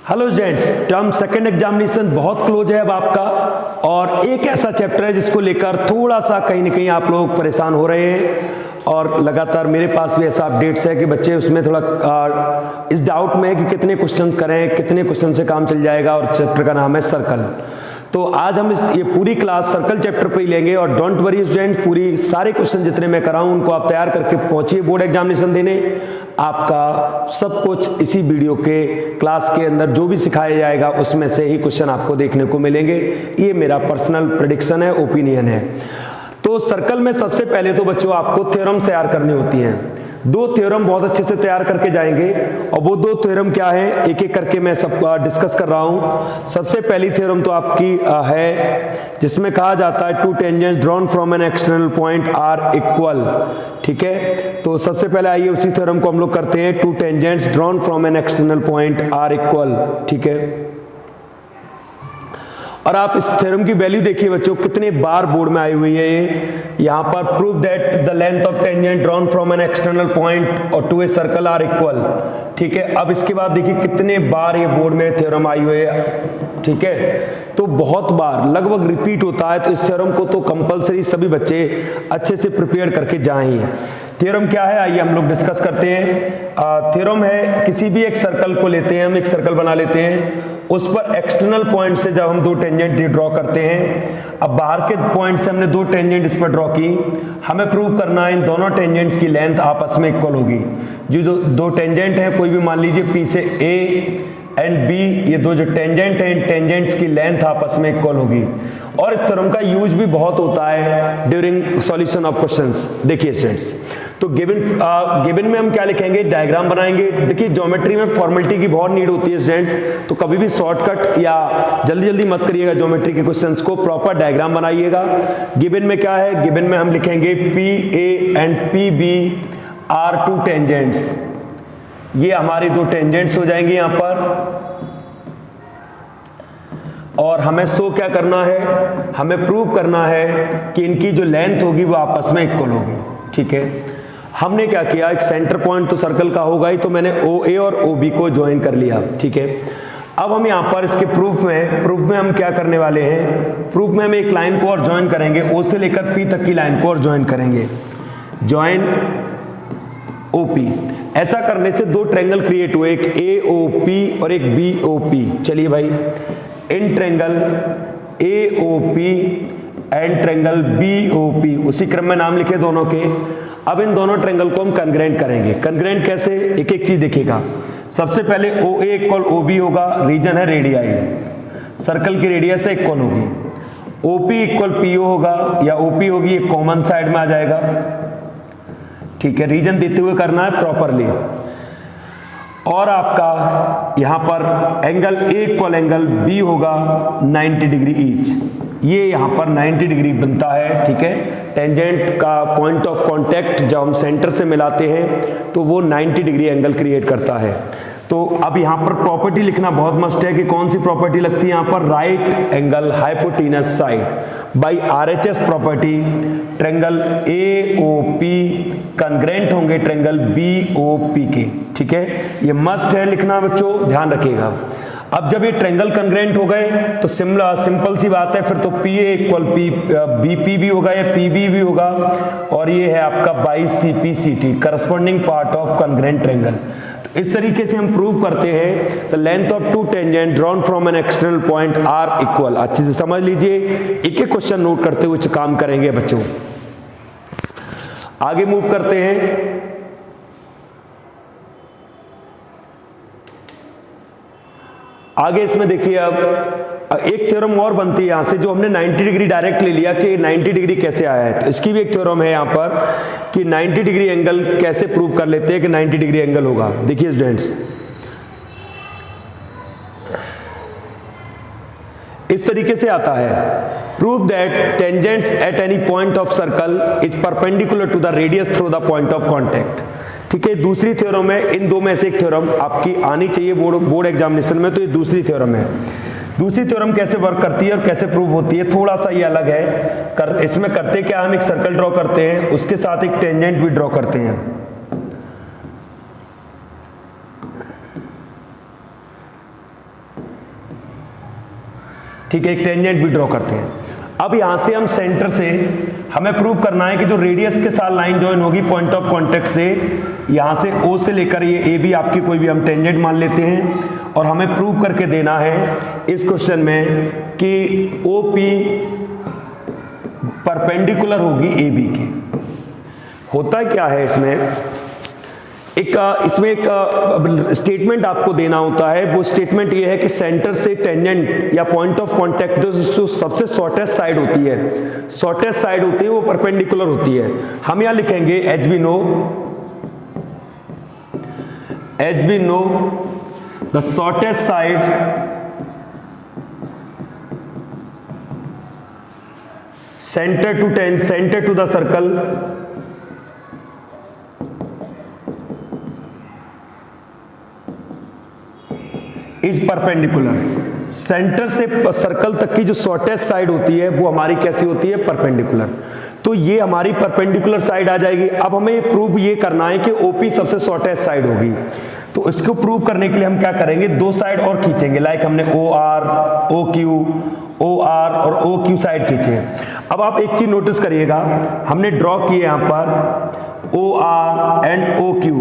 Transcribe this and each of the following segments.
Hello students, term second examination बहुत close है अब आपका, और एक ऐसा चैप्टर है जिसको लेकर थोड़ा सा कहीं ना कहीं आप लोग परेशान हो रहे हैं, और लगातार मेरे पास भी ऐसा अपडेट्स है कि बच्चे उसमें थोड़ा इस डाउट में है कि कितने क्वेश्चन करें, कितने क्वेश्चन से काम चल जाएगा। और चैप्टर का नाम है सर्कल। तो आज हम ये पूरी क्लास सर्कल चैप्टर पे ही लेंगे, और डोंट वरी स्टूडेंट, पूरी सारे क्वेश्चन जितने मैं कराऊं उनको आप तैयार करके पहुंचिए बोर्ड एग्जामिनेशन देने। आपका सब कुछ इसी वीडियो के क्लास के अंदर जो भी सिखाया जाएगा उसमें से ही क्वेश्चन आपको देखने को मिलेंगे। ये मेरा पर्सनल प्रेडिक्शन है, ओपिनियन है। तो सर्कल में सबसे पहले तो बच्चों आपको थ्योरम्स तैयार करनी होती हैं। दो थ्योरम बहुत अच्छे से तैयार करके जाएंगे, और वो दो थ्योरम क्या है एक एक करके मैं सब डिस्कस कर रहा हूं। सबसे पहली थ्योरम तो आपकी है जिसमें कहा जाता है two tangents drawn from an external point are equal. ठीक है, तो सबसे पहले आइए उसी थ्योरम को हम लोग करते हैं। Two tangents drawn from an external point are equal. ठीक है, और आप इस थ्योरम की वैल्यू देखिए बच्चों, कितने बार बोर्ड में आई हुई है ये। यहां पर prove that the length of tangent drawn from an external point और to a circle are equal. ठीक है, अब इसके बाद देखिए कितने बार ये बोर्ड में थ्योरम आई हुई है। ठीक है, तो बहुत बार लगभग रिपीट होता है, तो इस थ्योरम को तो कंपलसरी सभी बच्चे अच्छे से प्रिपेयर करके जाएं। थ्योरम क्या है आइए हम लोग डिस्कस करते हैं। थ्योरम है किसी भी एक सर्कल को लेते हैं, हम एक सर्कल बना लेते हैं, उस पर एक्सटर्नल पॉइंट से जब हम दो टेंजेंट ड्रॉ करते हैं, अब बाहर के पॉइंट से हमने दो टेंजेंट इस पर ड्रॉ की, हमें प्रूव करना है इन दोनों टेंजेंट्स की लेंथ आपस में इक्वल होगी। जो दो टेंजेंट है, कोई भी मान लीजिए पी से ए एंड बी, ये दो जो टेंजेंट हैं, इन टेंजेंट्स की लेंथ आपस में इक्वल होगी। और इस थ्योरम का यूज भी बहुत होता है ड्यूरिंग सॉल्यूशन ऑफ क्वेश्चंस। देखिए स्टूडेंट्स, तो गिवन में हम क्या लिखेंगे, डायग्राम बनाएंगे। देखिए ज्योमेट्री में फॉर्मेलिटी की बहुत नीड होती है स्टूडेंट्स, तो कभी भी शॉर्टकट या जल्दी जल्दी मत करिएगा ज्योमेट्री के क्वेश्चंस को, प्रॉपर डायग्राम बनाइएगा। गिवन में क्या है, गिवन में हम लिखेंगे P A and P B are two tangents. ये हमारी दो टेंजेंट्स हो जाएंगे यहां पर, और हमें शो क्या करना है, हमें प्रूव करना है कि इनकी जो लेंथ होगी वो आपस में इक्वल होगी। ठीक है, हमने क्या किया, एक सेंटर पॉइंट तो सर्कल का होगा ही, तो मैंने ओ ए और ओ बी को ज्वाइन कर लिया। ठीक है, अब हम यहां पर इसके प्रूफ में हम क्या करने वाले हैं, प्रूफ में हम एक लाइन को और ज्वाइन करेंगे, ओ से लेकर पी तक की लाइन को और ज्वाइन करेंगे, ज्वाइन ओ पी। ऐसा करने से दो ट्रायंगल क्रिएट हुए, एक ए ओ पी और एक बी ओ पी। चलिए भाई, इन triangle A O P and triangle B O P, उसी क्रम में नाम लिखे दोनों के। अब इन दोनों ट्रायंगल को हम कंग्रेंट करेंगे। कंग्रेंट कैसे, एक एक चीज देखिएगा। सबसे पहले O A equal O B होगा, रीजन है रेडियाई, सर्कल की रेडियस से इक्वल होगी। O P equal P O होगा, या ओ पी होगी, एक कॉमन साइड में आ जाएगा। ठीक है, रीजन देते हुए करना है प्रॉपरली। और आपका यहां पर angle A equal angle B होगा 90 डिग्री ईच, ये यहां पर 90 डिग्री बनता है। ठीक है, टेंजेंट का पॉइंट ऑफ कांटेक्ट जब हम सेंटर से मिलाते हैं तो वो 90 डिग्री एंगल क्रिएट करता है। तो अब यहां पर प्रॉपर्टी लिखना बहुत मस्ट है कि कौन सी प्रॉपर्टी लगती है यहां पर, right angle hypotenuse side by RHS property, triangle A O P congruent होंगे ट्रायंगल बी ओ पी के। ठीक है, ये मस्ट है लिखना बच्चों, ध्यान रखिएगा। अब जब ये ट्रायंगल कंग्रेंट हो गए तो सिंपल सी बात है, फिर तो P A equal P B P भी होगा या पी बी भी होगा, और ये है आपका by C P C T, corresponding part of congruent triangle. इस तरीके से हम प्रूव करते हैं the length of two tangent drawn from an external point are equal. अच्छे से समझ लीजिए, एक एक क्वेश्चन नोट करते हुए काम करेंगे बच्चों। आगे मूव करते हैं। आगे इसमें देखिए, अब एक थ्योरम और बनती है यहां से, जो हमने 90 डिग्री डायरेक्ट ले लिया कि 90 डिग्री कैसे आया है, तो इसकी भी एक थ्योरम है यहां पर कि 90 डिग्री एंगल कैसे प्रूव कर लेते हैं कि 90 डिग्री एंगल होगा। देखिए स्टूडेंट्स, इस तरीके से आता है, prove that tangents at any point of circle is perpendicular to the radius through the point of contact. ठीक है, दूसरी थ्योरम है, इन दो में से एक थ्योरम आपकी आनी चाहिए बोर्ड एग्जामिनेशन में, तो ये दूसरी थ्योरम है। दूसरी थ्योरम कैसे वर्क करती है और कैसे प्रूव होती है, थोड़ा सा ये अलग है। इसमें करते क्या, हम एक सर्कल ड्रॉ करते हैं, उसके साथ एक टेंजेंट भी ड्रॉ करते हैं। ठीक है, एक टेंजेंट भी ड्रॉ करते हैं। अब यहां से हम सेंटर से हमें प्रूव करना है कि जो रेडियस के साथ लाइन ज्वाइन होगी पॉइंट ऑफ कांटेक्ट से, यहां से O से लेकर ये ए बी आपकी कोई भी हम टेंजेंट मान लेते हैं, और हमें प्रूव करके देना है इस क्वेश्चन में कि OP परपेंडिकुलर होगी AB के। होता क्या है इसमें, इसमें एक स्टेटमेंट आपको देना होता है। वो स्टेटमेंट ये है कि सेंटर से टेंजेंट या पॉइंट ऑफ कांटेक्ट जो सबसे शॉर्टेस्ट साइड होती है, शॉर्टेस्ट साइड होती है वो परपेंडिकुलर होती है। हम यहां लिखेंगे H B know the shortest side centre to the circle is perpendicular. Centre से सर्कल तक की जो शॉर्टेस्ट साइड होती है वो हमारी कैसी होती है, परपेंडिकुलर। तो ये हमारी परपेंडिकुलर साइड आ जाएगी। अब हमें प्रूव ये करना है कि OP सबसे शॉर्टेस्ट साइड होगी। तो इसको प्रूव करने के लिए हम क्या करेंगे, दो साइड और खींचेंगे। लाइक हमने OR और OQ साइड खींचे। अब आप एक चीज नोटिस करिएगा, हमने ड्रॉ किए यहां पर OR एंड OQ,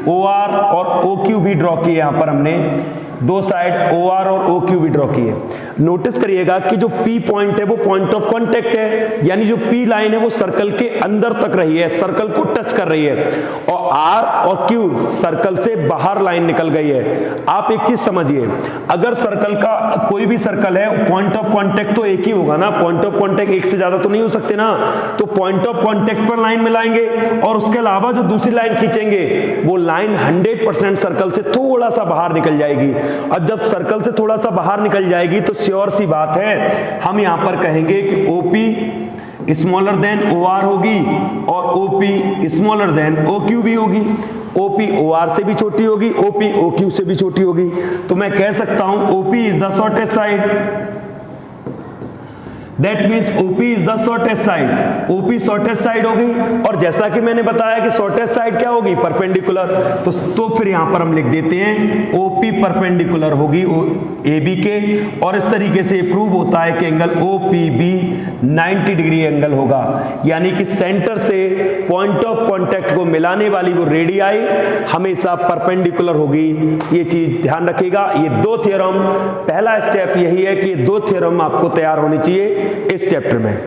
OR और OQ भी ड्रॉ किए यहां पर हमने, दो साइड OR और OQ भी ड्रॉ किए। नोटिस करिएगा कि जो P पॉइंट है वो पॉइंट ऑफ कांटेक्ट है, यानी जो P लाइन है वो सर्कल के अंदर तक रही है, सर्कल को टच कर रही है, और R और Q सर्कल से बाहर लाइन निकल गई है। आप एक चीज समझिए, अगर सर्कल का कोई भी सर्कल है, पॉइंट ऑफ कांटेक्ट तो एक ही होगा ना, पॉइंट ऑफ कांटेक्ट एक से ज्यादा तो नहीं हो सकते ना। तो पॉइंट ऑफ कांटेक्ट पर लाइन मिलाएंगे और उसके अलावा जो दूसरी लाइन खींचेंगे वो लाइन 100% सर्कल से थोड़ा सा बाहर निकल जाएगी। अब जब सर्कल से थोड़ा सा बाहर निकल जाएगी तो श्योर सी बात है हम यहां पर कहेंगे कि OP स्मॉलर देन OR होगी और OP स्मॉलर देन OQ भी होगी। OP OR से भी छोटी होगी, OP OQ से भी छोटी होगी। तो मैं कह सकता हूं OP is the shortest side. That means OP is the shortest side. OP shortest side होगी, और जैसा कि मैंने बताया कि शॉर्टेस्ट साइड क्या होगी, परपेंडिकुलर। तो फिर यहां पर हम लिख देते हैं OP परपेंडिकुलर होगी AB के, और इस तरीके से प्रूव होता है कि एंगल OPB 90 डिग्री एंगल होगा। यानी कि सेंटर से पॉइंट ऑफ कांटेक्ट को मिलाने वाली वो रेडियाई हमेशा परपेंडिकुलर होगी। ये चीज ध्यान रखिएगा। ये दो थ्योरम, पहला स्टेप यही है कि दो थ्योरम आपको तैयार होनी चाहिए इस चैप्टर में।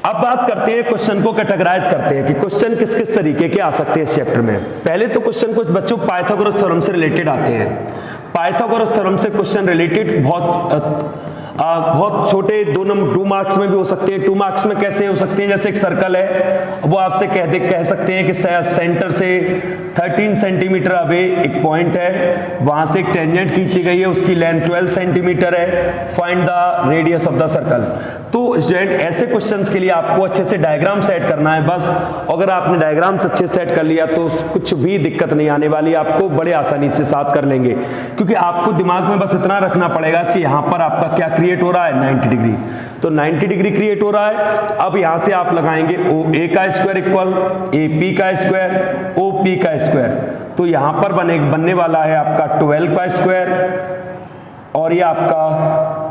अब बात करते हैं, क्वेश्चन को कैटेगराइज करते हैं कि क्वेश्चन किस किस तरीके के आ सकते हैं इस चैप्टर में। पहले तो क्वेश्चन कुछ बच्चों पाइथागोरस थ्योरम से रिलेटेड आते हैं। पाइथागोरस थ्योरम से क्वेश्चन रिलेटेड बहुत छोटे 2 मार्क्स में भी हो सकते हैं। 2 मार्क्स में कैसे हो सकते हैं, जैसे एक सर्कल है, वो आपसे कह सकते हैं कि सेंटर से 13 सेंटीमीटर अवे एक पॉइंट है, वहां से एक टेंजेंट खींची गई है, उसकी लेंथ 12 सेंटीमीटर है, find the radius of the circle. तो स्टूडेंट ऐसे क्वेश्चंस के लिए आपको अच्छे से डायग्राम सेट करना है बस। अगर आपने डायग्राम्स अच्छे सेट कर लिया तो कुछ भी दिक्कत नहीं आने वाली, आपको बड़े आसानी से साथ कर लेंगे। क्योंकि आपको दिमाग में बस इतना रखना पड़ेगा कि यहां पर आपका क्या क्रिएट हो रहा है, 90 डिग्री। तो 90 डिग्री क्रिएट हो रहा है। तो अब यहां से आप लगाएंगे OA का स्क्वायर इक्वल AP का स्क्वायर OP का स्क्वायर। तो यहां पर बनने वाला है आपका 12 का स्क्वायर, और ये आपका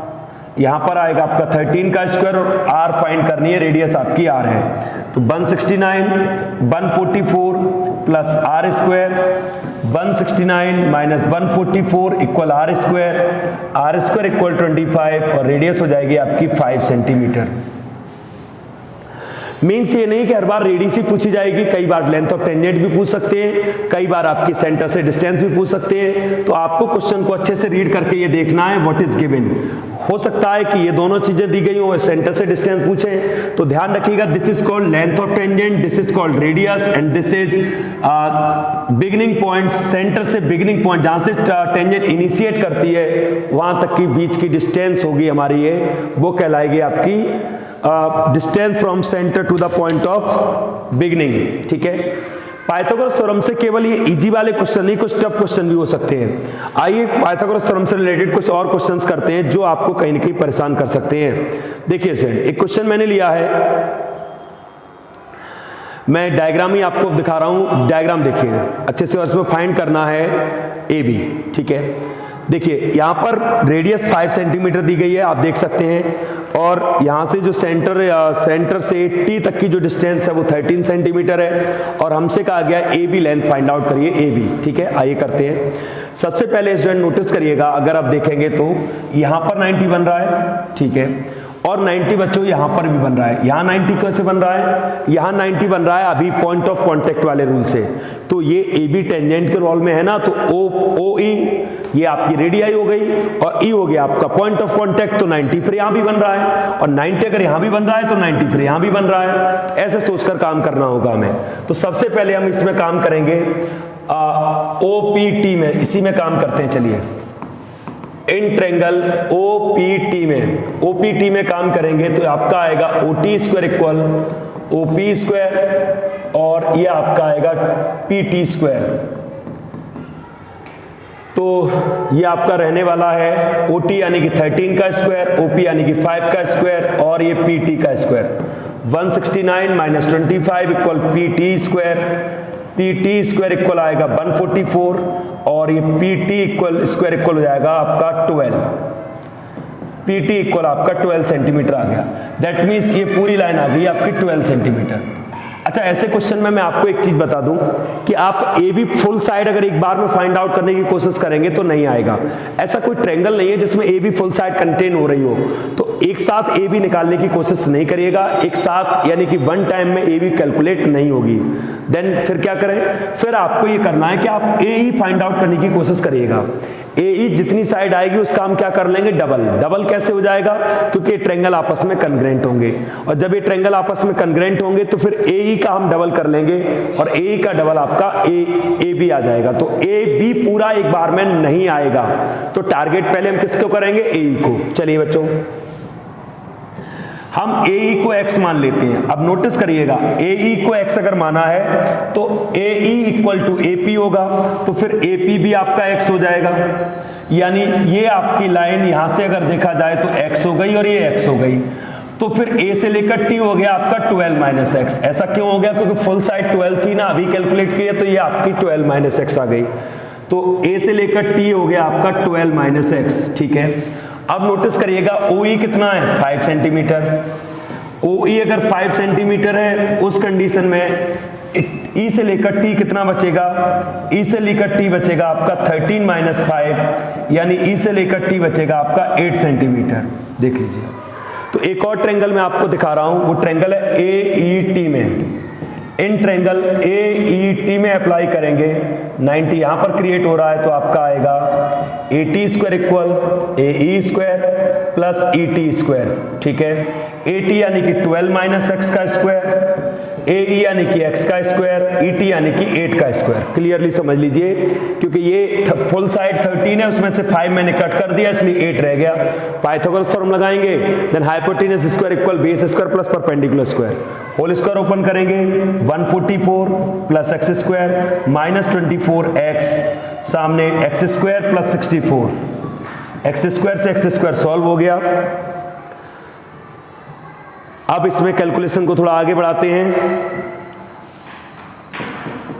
यहां पर आएगा आपका 13 का स्क्वायर, और R फाइंड करनी है, रेडियस आपकी R है। तो 169 144 plus R square, 169 minus 144 equal R square equal 25, और रेडियस हो जाएगी आपकी 5 सेंटीमीटर। मीन्स ये नहीं कि हर बार रेडियस ही पूछी जाएगी, कई बार लेंथ ऑफ टेंजेंट भी पूछ सकते हैं, कई बार आपकी सेंटर से डिस्टेंस भी पूछ सकते हैं। तो आपको क्वेश्चन को अच्छे से रीड करके ये देखना है व्हाट इज गिवन। हो सकता है कि ये दोनों चीजें दी गई हो, सेंटर से डिस्टेंस पूछे, तो ध्यान रखिएगा this is called length of tangent, this is called radius, and this is beginning point. Centre से बिगिनिंग पॉइंट जहां से टेंजेंट इनिशिएट करती है वहां तक की बीच की डिस्टेंस होगी हमारी, ये वो कहलाएगी आपकी distance from centre to the point of beginning. ठीक है, पाइथागोरस थ्योरम से केवल ये इजी वाले क्वेश्चन नहीं, कुछ टफ क्वेश्चन भी हो सकते हैं। आइए पाइथागोरस थ्योरम से रिलेटेड कुछ और क्वेश्चंस करते हैं जो आपको कहीं ना कहीं परेशान कर सकते हैं। देखिए स्टूडेंट, एक क्वेश्चन मैंने लिया है, मैं डायग्राम ही आपको दिखा रहा हूं, डायग्राम देखिए अच्छे से, और इसमें फाइंड करना है AB। ठीक है, देखिए यहाँ पर रेडियस 5 सेंटीमीटर दी गई है, आप देख सकते हैं, और यहाँ से जो सेंटर से टी तक की जो डिस्टेंस है वो 13 सेंटीमीटर है, और हमसे कहा गया A B length find out करिए, ए बी। ठीक है, आइए करते हैं। सबसे पहले स्टूडेंट नोटिस करिएगा, अगर आप देखेंगे तो यहाँ पर 90 बन रहा है, ठीक है, और 90 बच्चों यहाँ पर भी बन रहा है। यहाँ 90 कैसे बन रहा है? यहाँ 90 बन रहा है अभी पॉइंट ऑफ कांटेक्ट वाले रूल से, तो ये ए बी टेंजेंट के रोल में है ना, तो ओ ई ये आपकी रेडियाई हो गई, और ई हो गया आपका पॉइंट ऑफ कांटेक्ट, तो 90 फिर यहाँ भी बन रहा है, और 90 अगर यहाँ भी बन रहा है तो 90 फिर यहाँ भी बन रहा है। ऐसे सोचकर काम करना होगा हमें। तो सबसे पहले हम इसमें काम करेंगे OPT में, इसी में काम करते हैं। चलिए, इन ट्रायंगल OPT में काम करेंगे तो आपका आएगा OT square equal OP square, और ये आपका आएगा PT स्क्वायर। तो ये आपका रहने वाला है OT यानी कि 13 का स्क्वायर, OP यानी कि 5 का स्क्वायर, और ये PT का square. 169 minus 25 equal PT square equal आएगा 144, और ये PT स्क्वायर इक्वल हो जाएगा आपका 12। PT इक्वल आपका 12 सेंटीमीटर आ गया। दैट मीन्स ये पूरी लाइन आ गई आपकी 12 सेंटीमीटर। अच्छा, ऐसे क्वेश्चन में मैं आपको एक चीज बता दूं कि आप ए बी फुल साइड अगर एक बार में फाइंड आउट करने की कोशिश करेंगे तो नहीं आएगा। ऐसा कोई ट्रायंगल नहीं है जिसमें A B full side contain हो रही हो, तो एक साथ ए बी निकालने की कोशिश नहीं करिएगा, एक साथ यानी कि वन टाइम में ए बी कैलकुलेट नहीं होगी। देन फिर क्या करें? फिर आपको ये करना है कि आप ए ई फाइंड आउट करने की कोशिश करिएगा। ए ई जितनी साइड आएगी उसका हम क्या कर लेंगे? डबल कैसे हो जाएगा? क्योंकि ये ट्रायंगल आपस में कन्ग्रेंट होंगे, और जब ये ट्रायंगल आपस में कन्ग्रेंट होंगे तो फिर ए ई का हम डबल कर लेंगे, और ए ई का डबल आपका ए बी आ जाएगा। तो ए बी पूरा एक बार में नहीं आएगा, तो टारगेट पहले हम किसको करेंगे? ए ई को। चलिए बच्चों, हम ए ई को x मान लेते हैं। अब नोटिस करिएगा, ए ई को x अगर माना है तो A E equal to A P होगा, तो फिर ए पी भी आपका x हो जाएगा। यानी ये आपकी लाइन यहां से अगर देखा जाए तो x हो गई और ये x हो गई, तो फिर a से लेकर t हो गया आपका 12 माइनस एक्स। ऐसा क्यों हो गया? क्योंकि फुल साइड 12 थी ना, अभी कैलकुलेट की है, तो ये आपकी 12 माइनस एक्स आ गई। तो a से लेकर t हो गया आपका 12 माइनस एक्स। ठीक है, अब नोटिस करिएगा OE कितना है? 5 सेंटीमीटर। OE अगर 5 सेंटीमीटर है उस कंडीशन में E से लेकर T कितना बचेगा? E से लेकर T बचेगा आपका 13 माइनस 5, यानी E से लेकर T बचेगा आपका 8 सेंटीमीटर। देख लीजिए। तो एक और ट्रायंगल मैं आपको दिखा रहा हूं, वो ट्रायंगल है AET में। इन ट्रायंगल AET में अप्लाई करेंगे, 90 यहां पर क्रिएट हो रहा है, तो आपका आएगा AT square equal AE square plus ET square. ठीक है, AT यानी कि 12 माइनस एक्स का स्क्वायर, AE यानी कि x का स्क्वायर, ET यानी कि 8 का स्क्वायर। क्लियरली समझ लीजिए, क्योंकि ये फुल साइड 13 है, उसमें से 5 मैंने कट कर दिया, इसलिए 8 रह गया। पाइथागोरस थ्योरम लगाएंगे, then hypotenuse square equal base square plus perpendicular square. Whole square open करेंगे, 144 plus x square minus 24x, सामने x square plus 64, x square से एक्स स्क्वायर सॉल्व हो गया। अब इसमें कैलकुलेशन को थोड़ा आगे बढ़ाते हैं।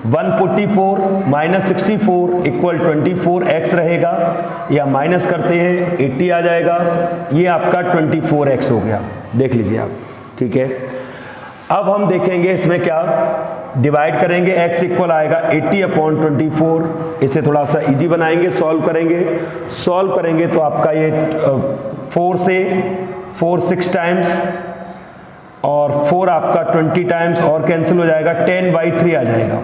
144 माइनस 64 इक्वल 24x रहेगा, या माइनस करते हैं 80 आ जाएगा, ये आपका 24x हो गया। देख लीजिए आप। ठीक है, अब हम देखेंगे इसमें क्या डिवाइड करेंगे। x इक्वल आएगा 80/24। इसे थोड़ा सा इजी बनाएंगे, सॉल्व करेंगे तो आपका ये 4 से 4 6 टाइम्स, और 4 आपका 20 टाइम्स, और कैंसिल हो जाएगा, 10/3 आ जाएगा।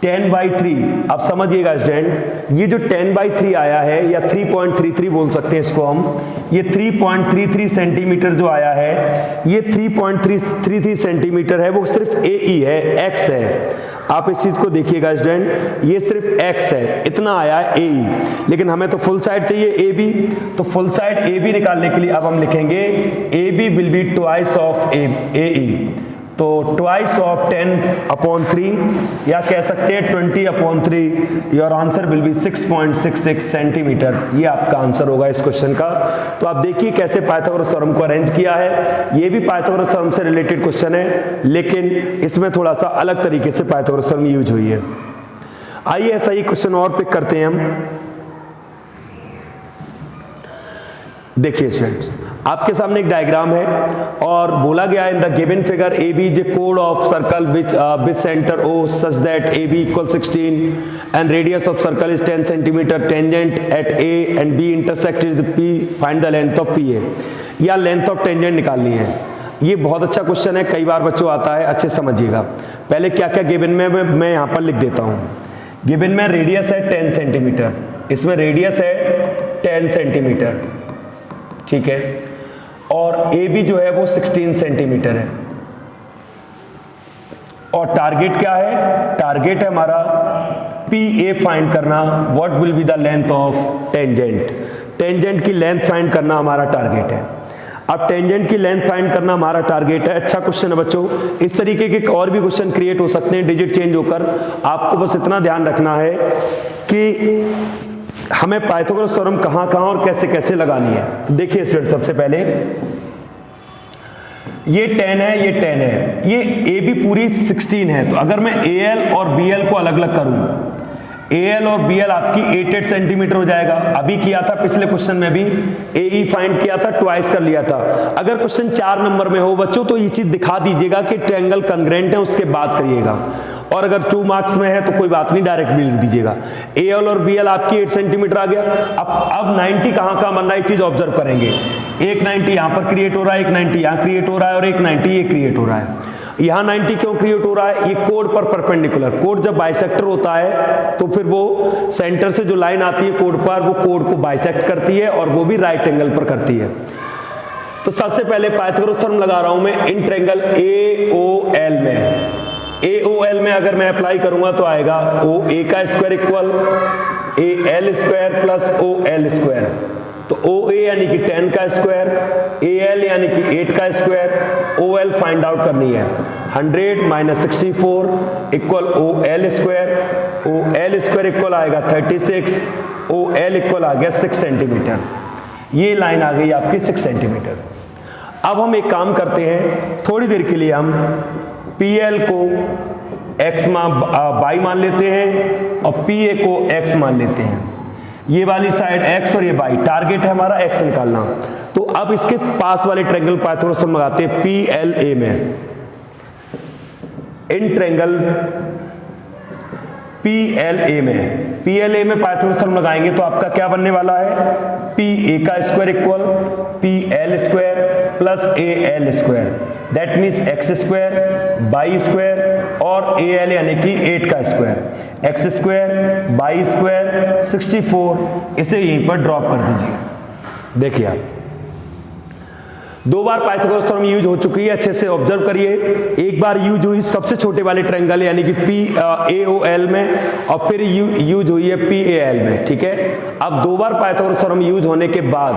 10/3 अब समझिएगा स्टूडेंट, ये जो 10/3 आया है, या 3.33 बोल सकते हैं इसको हम, ये 3.33 सेंटीमीटर जो आया है, ये 3.33 सेंटीमीटर है, वो सिर्फ AE है, x है। आप इस चीज को देखिएगा स्टूडेंट, ये सिर्फ x है, इतना आया है AE, लेकिन हमें तो फुल साइड चाहिए AB, तो फुल साइड AB निकालने के लिए अब हम लिखेंगे AB will be twice of AE, तो ट्वाइस ऑफ 10/3, या कह सकते हैं 20/3। Your answer will be 6.66 centimetre. ये आपका आंसर होगा इस क्वेश्चन का। तो आप देखिए कैसे पाइथागोरस थ्योरम को अरेंज किया है। ये भी पाइथागोरस थ्योरम से रिलेटेड क्वेश्चन है, लेकिन इसमें थोड़ा सा अलग तरीके से पाइथागोरस थ्योरम यूज हुई है। आइए ऐसा ही क्वेश्चन और पिक करते हैं हम। देखिए स्टूडेंट्स, आपके सामने एक डायग्राम है और बोला गया है in the given figure A B is a कोड of circle which centre O such that A B equal 16 and radius of circle is 10 centimetre, tangent at A and B intersect is P, find the length of P A. या length of tangent निकालनी है। ये बहुत अच्छा question है, कई बार बच्चों आता है, अच्छे समझिएगा। पहले क्या क्या गिवन में मैं यहाँ पर लिख देता हूँ। गिवन में रेडियस है 10 सेंटीमीटर, इसमें रेडियस है 10 सेंटीमीटर, ठीक है, और ए बी जो है वो 16 सेंटीमीटर है। और टारगेट क्या है? टारगेट है हमारा पी ए फाइंड करना, what will be the length of tangent. Tangent की लेंथ फाइंड करना हमारा टारगेट है। अब टेंजेंट की लेंथ फाइंड करना हमारा टारगेट है। अच्छा क्वेश्चन है बच्चों, इस तरीके के और भी क्वेश्चन क्रिएट हो सकते हैं डिजिट चेंज होकर। आपको बस इतना ध्यान रखना है कि हमें पाइथागोरस थ्योरम कहां कहां और कैसे कैसे लगानी है। तो देखिए स्टूडेंट, सबसे पहले ये 10 है, ये 10 है, ये ए बी पूरी 16 है। तो अगर मैं ए एल और बी एल को अलग अलग करूं, ए एल और बी एल आपकी 8 सेंटीमीटर हो जाएगा। अभी किया था पिछले क्वेश्चन में भी, ए ई फाइंड किया था, ट्वाइस कर लिया था। अगर क्वेश्चन 4 नंबर में हो बच्चों तो ये चीज दिखा दीजिएगा कि ट्रायंगल कंग्रेंट है, उसके बाद करिएगा। और अगर 2 मार्क्स में है तो कोई बात नहीं, डायरेक्ट भी लिख दीजिएगा। ए एल और बी एल आपकी 8 सेंटीमीटर आ गया। अब 90 कहां बन रहा है, चीज ऑब्जर्व करेंगे। एक 90 यहां पर क्रिएट हो रहा है, एक 90 यहां क्रिएट हो रहा है और एक 90 ये क्रिएट हो रहा है। यहां 90 क्यों क्रिएट हो रहा है? ये कोड पर परपेंडिकुलर, कोड जब बाइसेक्टर होता है तो फिर वो सेंटर से जो लाइन आती है कोड पर, वो कोड को बाइसेक्ट करती है और वो भी राइट एंगल पर करती है। तो सबसे पहले पाइथागोरस थ्योरम लगा रहा हूं मैं इन ट्रायंगल ए ओ एल में। ए ओ एल में अगर मैं अप्लाई करूंगा तो आएगा ओ ए का square equal A L square plus O L square. तो ओ ए यानी कि 10 का स्क्वायर, ए एल यानी कि 8 का square, O L find out करनी है। 100 minus 64 equal O L square, O L square equal आएगा 36, ओ एल इक्वल आ गया 6 सेंटीमीटर। ये लाइन आ गई आपकी 6 सेंटीमीटर। अब हम एक काम करते हैं, थोड़ी देर के लिए हम पी एल को x बाई मान लेते हैं और पी ए को x मान लेते हैं। ये वाली साइड x और ये बाई, टारगेट है हमारा x निकालना। तो अब इसके पास वाले ट्रायंगल पाइथागोरस थ्योरम लगाते हैं पी एल ए में। In triangle P L A में, पी एल ए में पाइथागोरस थ्योरम लगाएंगे तो आपका क्या बनने वाला है? पी ए का square equal P L square plus A L square, that means x square by square और ए एल यानी कि 8 का square, x square by square 64। इसे यहीं पर ड्रॉप कर दीजिए। देखिए आप 2 बार पाइथागोरस थ्योरम यूज हो चुकी है, अच्छे से ऑब्जर्व करिए। एक बार यूज हुई सबसे छोटे वाले ट्रायंगल यानी कि पी ए ओ एल में, और फिर यूज हुई है पी ए एल में, ठीक है। अब 2 बार पाइथागोरस थ्योरम यूज होने के बाद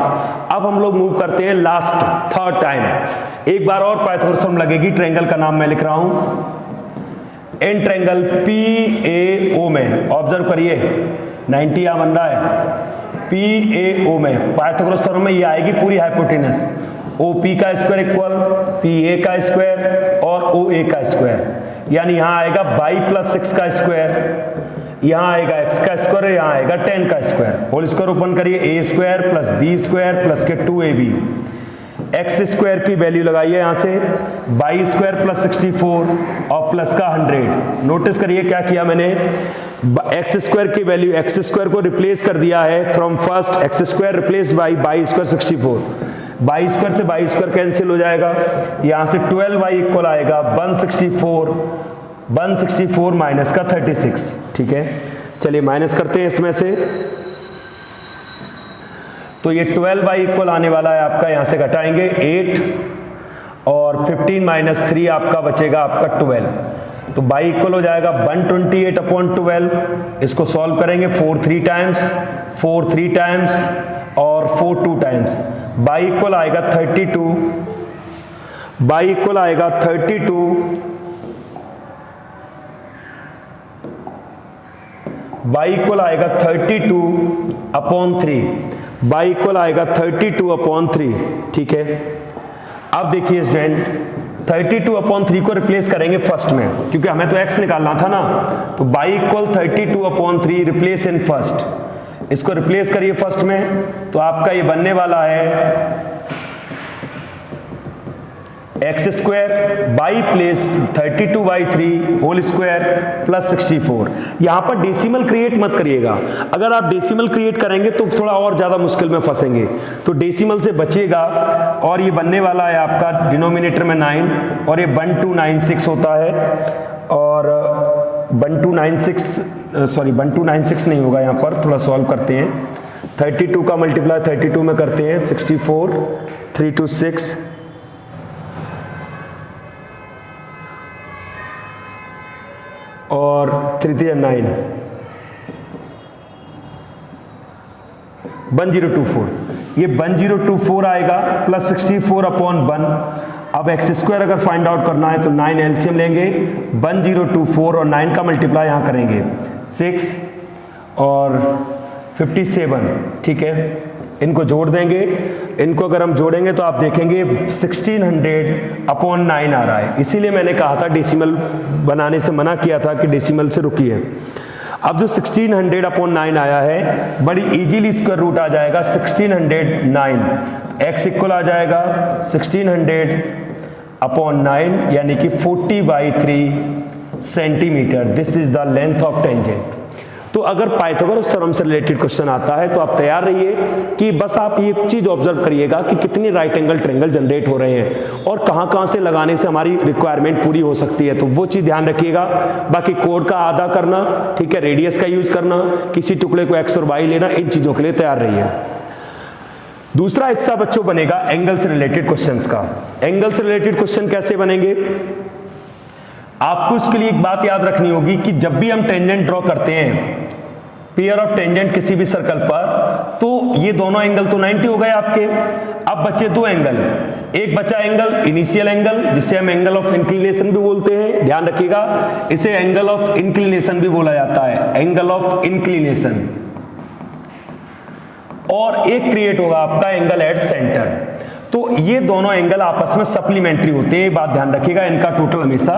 अब हम लोग मूव करते हैं लास्ट थर्ड टाइम। एक बार और पाइथागोरस थ्योरम लगेगी, ट्रायंगल का नाम मैं लिख रहा हूं। इन ट्रायंगल पी ए ओ में ऑब्जर्व करिए, 90 यहां बन रहा है। पी ए ओ में पाइथागोरस थ्योरम में ये आएगी पूरी हाइपोटेनस, ओ पी का स्क्वायर इक्वल पी ए का स्क्वायर और ओ ए का स्क्वायर, यानी यहां आएगा बाई प्लस 6 का स्क्वायर, यहां आएगा x का स्क्वायर, यहां आएगा 10 का स्क्वायर। होल स्क्वायर ओपन करिए, A square plus B square plus के 2ab, एक्स स्क्वायर की वैल्यू लगाइए यहां से, बाई स्क्वायर प्लस 64 और प्लस का 100। नोटिस करिए क्या किया मैंने, एक्स स्क्वायर की वैल्यू, एक्स स्क्वायर को रिप्लेस कर दिया है from first, x square replaced by by square 64। By square से बाई स्क्वायर कैंसिल हो जाएगा, यहां से 12y इक्वल आएगा 164 माइनस का 36, ठीक है। चलिए माइनस करते हैं इसमें से, तो ये 12y इक्वल आने वाला है आपका, यहां से घटाएंगे 8 और 15 माइनस 3 आपका बचेगा आपका 12, तो y इक्वल हो जाएगा 128/12। इसको सॉल्व करेंगे 4 3 टाइम्स, 4 3 टाइम्स और 4 2 टाइम्स, y इक्वल आएगा 32, y इक्वल आएगा 32, y इक्वल आएगा 32/3, y इक्वल आएगा 32/3, ठीक है। अब देखिए स्टूडेंट, 32/3 को रिप्लेस करेंगे फर्स्ट में, क्योंकि हमें तो x निकालना था ना, तो y equal 32/3 replace in first, इसको रिप्लेस करिए फर्स्ट में, तो आपका ये बनने वाला है x square by place 32/3 whole square plus 64। यहां पर डेसिमल क्रिएट मत करिएगा, अगर आप डेसिमल क्रिएट करेंगे तो थोड़ा और ज्यादा मुश्किल में फंसेंगे, तो डेसिमल से बचिएगा। और ये बनने वाला है आपका डिनोमिनेटर में 9 और ये 1296 होता है, और 1296 नहीं होगा, यहां पर थोड़ा सॉल्व करते हैं। 32 का मल्टीप्लाई 32 में करते हैं 64, 3 2 6 और 3 3 9, 1024। ये 1024 आएगा प्लस 64/1। अब एक्स स्क्वायर अगर फाइंड आउट करना है तो 9 एलसीएम लेंगे, 1024 और 9 का मल्टीप्लाई यहां करेंगे 6 और 57, ठीक है। इनको जोड़ देंगे, इनको अगर हम जोड़ेंगे तो आप देखेंगे 1600/9 आ रहा है। इसीलिए मैंने कहा था डेसिमल बनाने से मना किया था कि डेसिमल से रुकिए। अब जो 1600/9 आया है, बड़ी इजीली स्क्वायर रूट आ जाएगा 1609, x इक्वल आ जाएगा 1600/9 यानी कि 40/3 centimetre. This is the length of tangent. तो अगर पाइथागोरस थ्योरम से रिलेटेड क्वेश्चन आता है तो आप तैयार रहिए कि बस आप ये चीज ऑब्जर्व करिएगा कि कितने राइट एंगल ट्रायंगल जनरेट हो रहे हैं और कहां से लगाने से हमारी रिक्वायरमेंट पूरी हो सकती है, तो वो चीज ध्यान रखिएगा। बाकी कोड का आधा करना, ठीक है, रेडियस का यूज करना, किसी टुकड़े को एक्स और वाई लेना, इन चीजों के लिए तैयार रहिए। दूसरा हिस्सा बच्चों बनेगा एंगल से रिलेटेड क्वेश्चंस का। एंगल से रिलेटेड क्वेश्चन कैसे बनेंगे, आपको इसके लिए एक बात याद रखनी होगी कि जब भी हम टेंजेंट ड्रॉ करते हैं, पेयर ऑफ टेंजेंट किसी भी सर्कल पर, तो ये दोनों एंगल तो 90 हो गए आपके। अब बचे दो एंगल, एक बचा एंगल इनिशियल एंगल जिसे हम एंगल ऑफ इंक्लिनेशन भी बोलते हैं, ध्यान रखिएगा, इसे एंगल ऑफ इंक्लिनेशन भी बोला जाता है, एंगल ऑफ इंक्लिनेशन। और एक क्रिएट होगा आपका एंगल एट सेंटर। तो ये दोनों एंगल आपस में सप्लीमेंट्री होते हैं, बात ध्यान रखिएगा, इनका टोटल हमेशा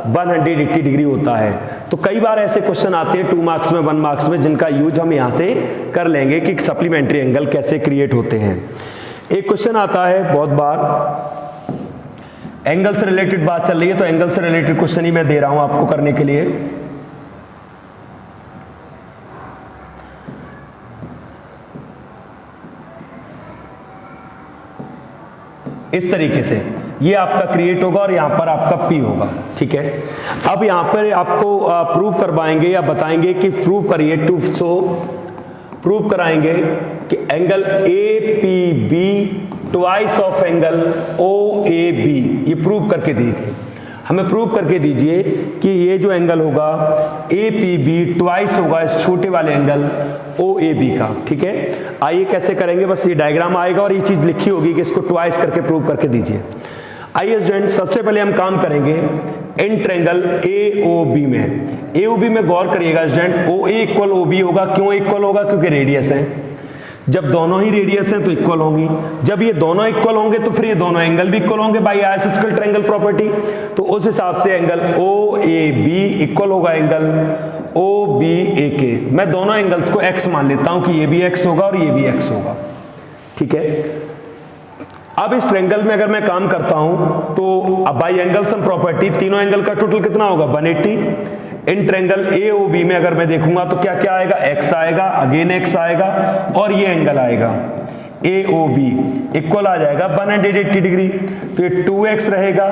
180 डिग्री होता है। तो कई बार ऐसे क्वेश्चन आते हैं 2 मार्क्स में, 1 मार्क्स में, जिनका यूज हम यहां से कर लेंगे कि सप्लीमेंट्री एंगल कैसे क्रिएट होते हैं। एक क्वेश्चन आता है बहुत बार, एंगल से रिलेटेड बात चल रही है तो एंगल से रिलेटेड क्वेश्चन ही मैं दे रहा हूं आपको करने के लिए। इस तरीके से ये आपका क्रिएट होगा और यहां पर आपका P होगा, ठीक है। अब यहां पर आपको प्रूव करवाएंगे या बताएंगे कि प्रूव करिए, प्रूव कराएंगे कि angle APB twice of angle OAB, ये प्रूव करके दीजिए, हमें प्रूव करके दीजिए कि ये जो एंगल होगा APB ट्वाइस होगा इस छोटे वाले एंगल OAB का, ठीक है। आइए कैसे करेंगे, बस ये डायग्राम आएगा और ये चीज लिखी होगी कि इसको ट्वाइस करके प्रूव करके दीजिए। आइए स्टूडेंट, सबसे पहले हम काम करेंगे इन ट्रायंगल AOB में। AOB में गौर करिएगा स्टूडेंट, OA इक्वल OB होगा। क्यों इक्वल होगा, क्योंकि रेडियस है। जब दोनों ही रेडियस हैं तो इक्वल होंगी, जब ये दोनों इक्वल होंगे तो फिर ये दोनों एंगल भी इक्वल होंगे बाय आइसोस्केल ट्रायंगल प्रॉपर्टी। तो उस हिसाब से एंगल OAB इक्वल होगा एंगल OBAK। मैं दोनों एंगल्स को x मान लेता हूं कि ये भी x होगा और ये भी x होगा, ठीक है। अब इस ट्रायंगल में अगर मैं काम करता हूं तो अब बाय एंगल सम प्रॉपर्टी तीनों एंगल का टोटल कितना होगा 180। इन ट्रायंगल AOB में अगर मैं देखूंगा तो क्या क्या आएगा, x आएगा, अगेन x आएगा और ये एंगल आएगा AOB इक्वल आ जाएगा 180 डिग्री। तो ये 2x रहेगा,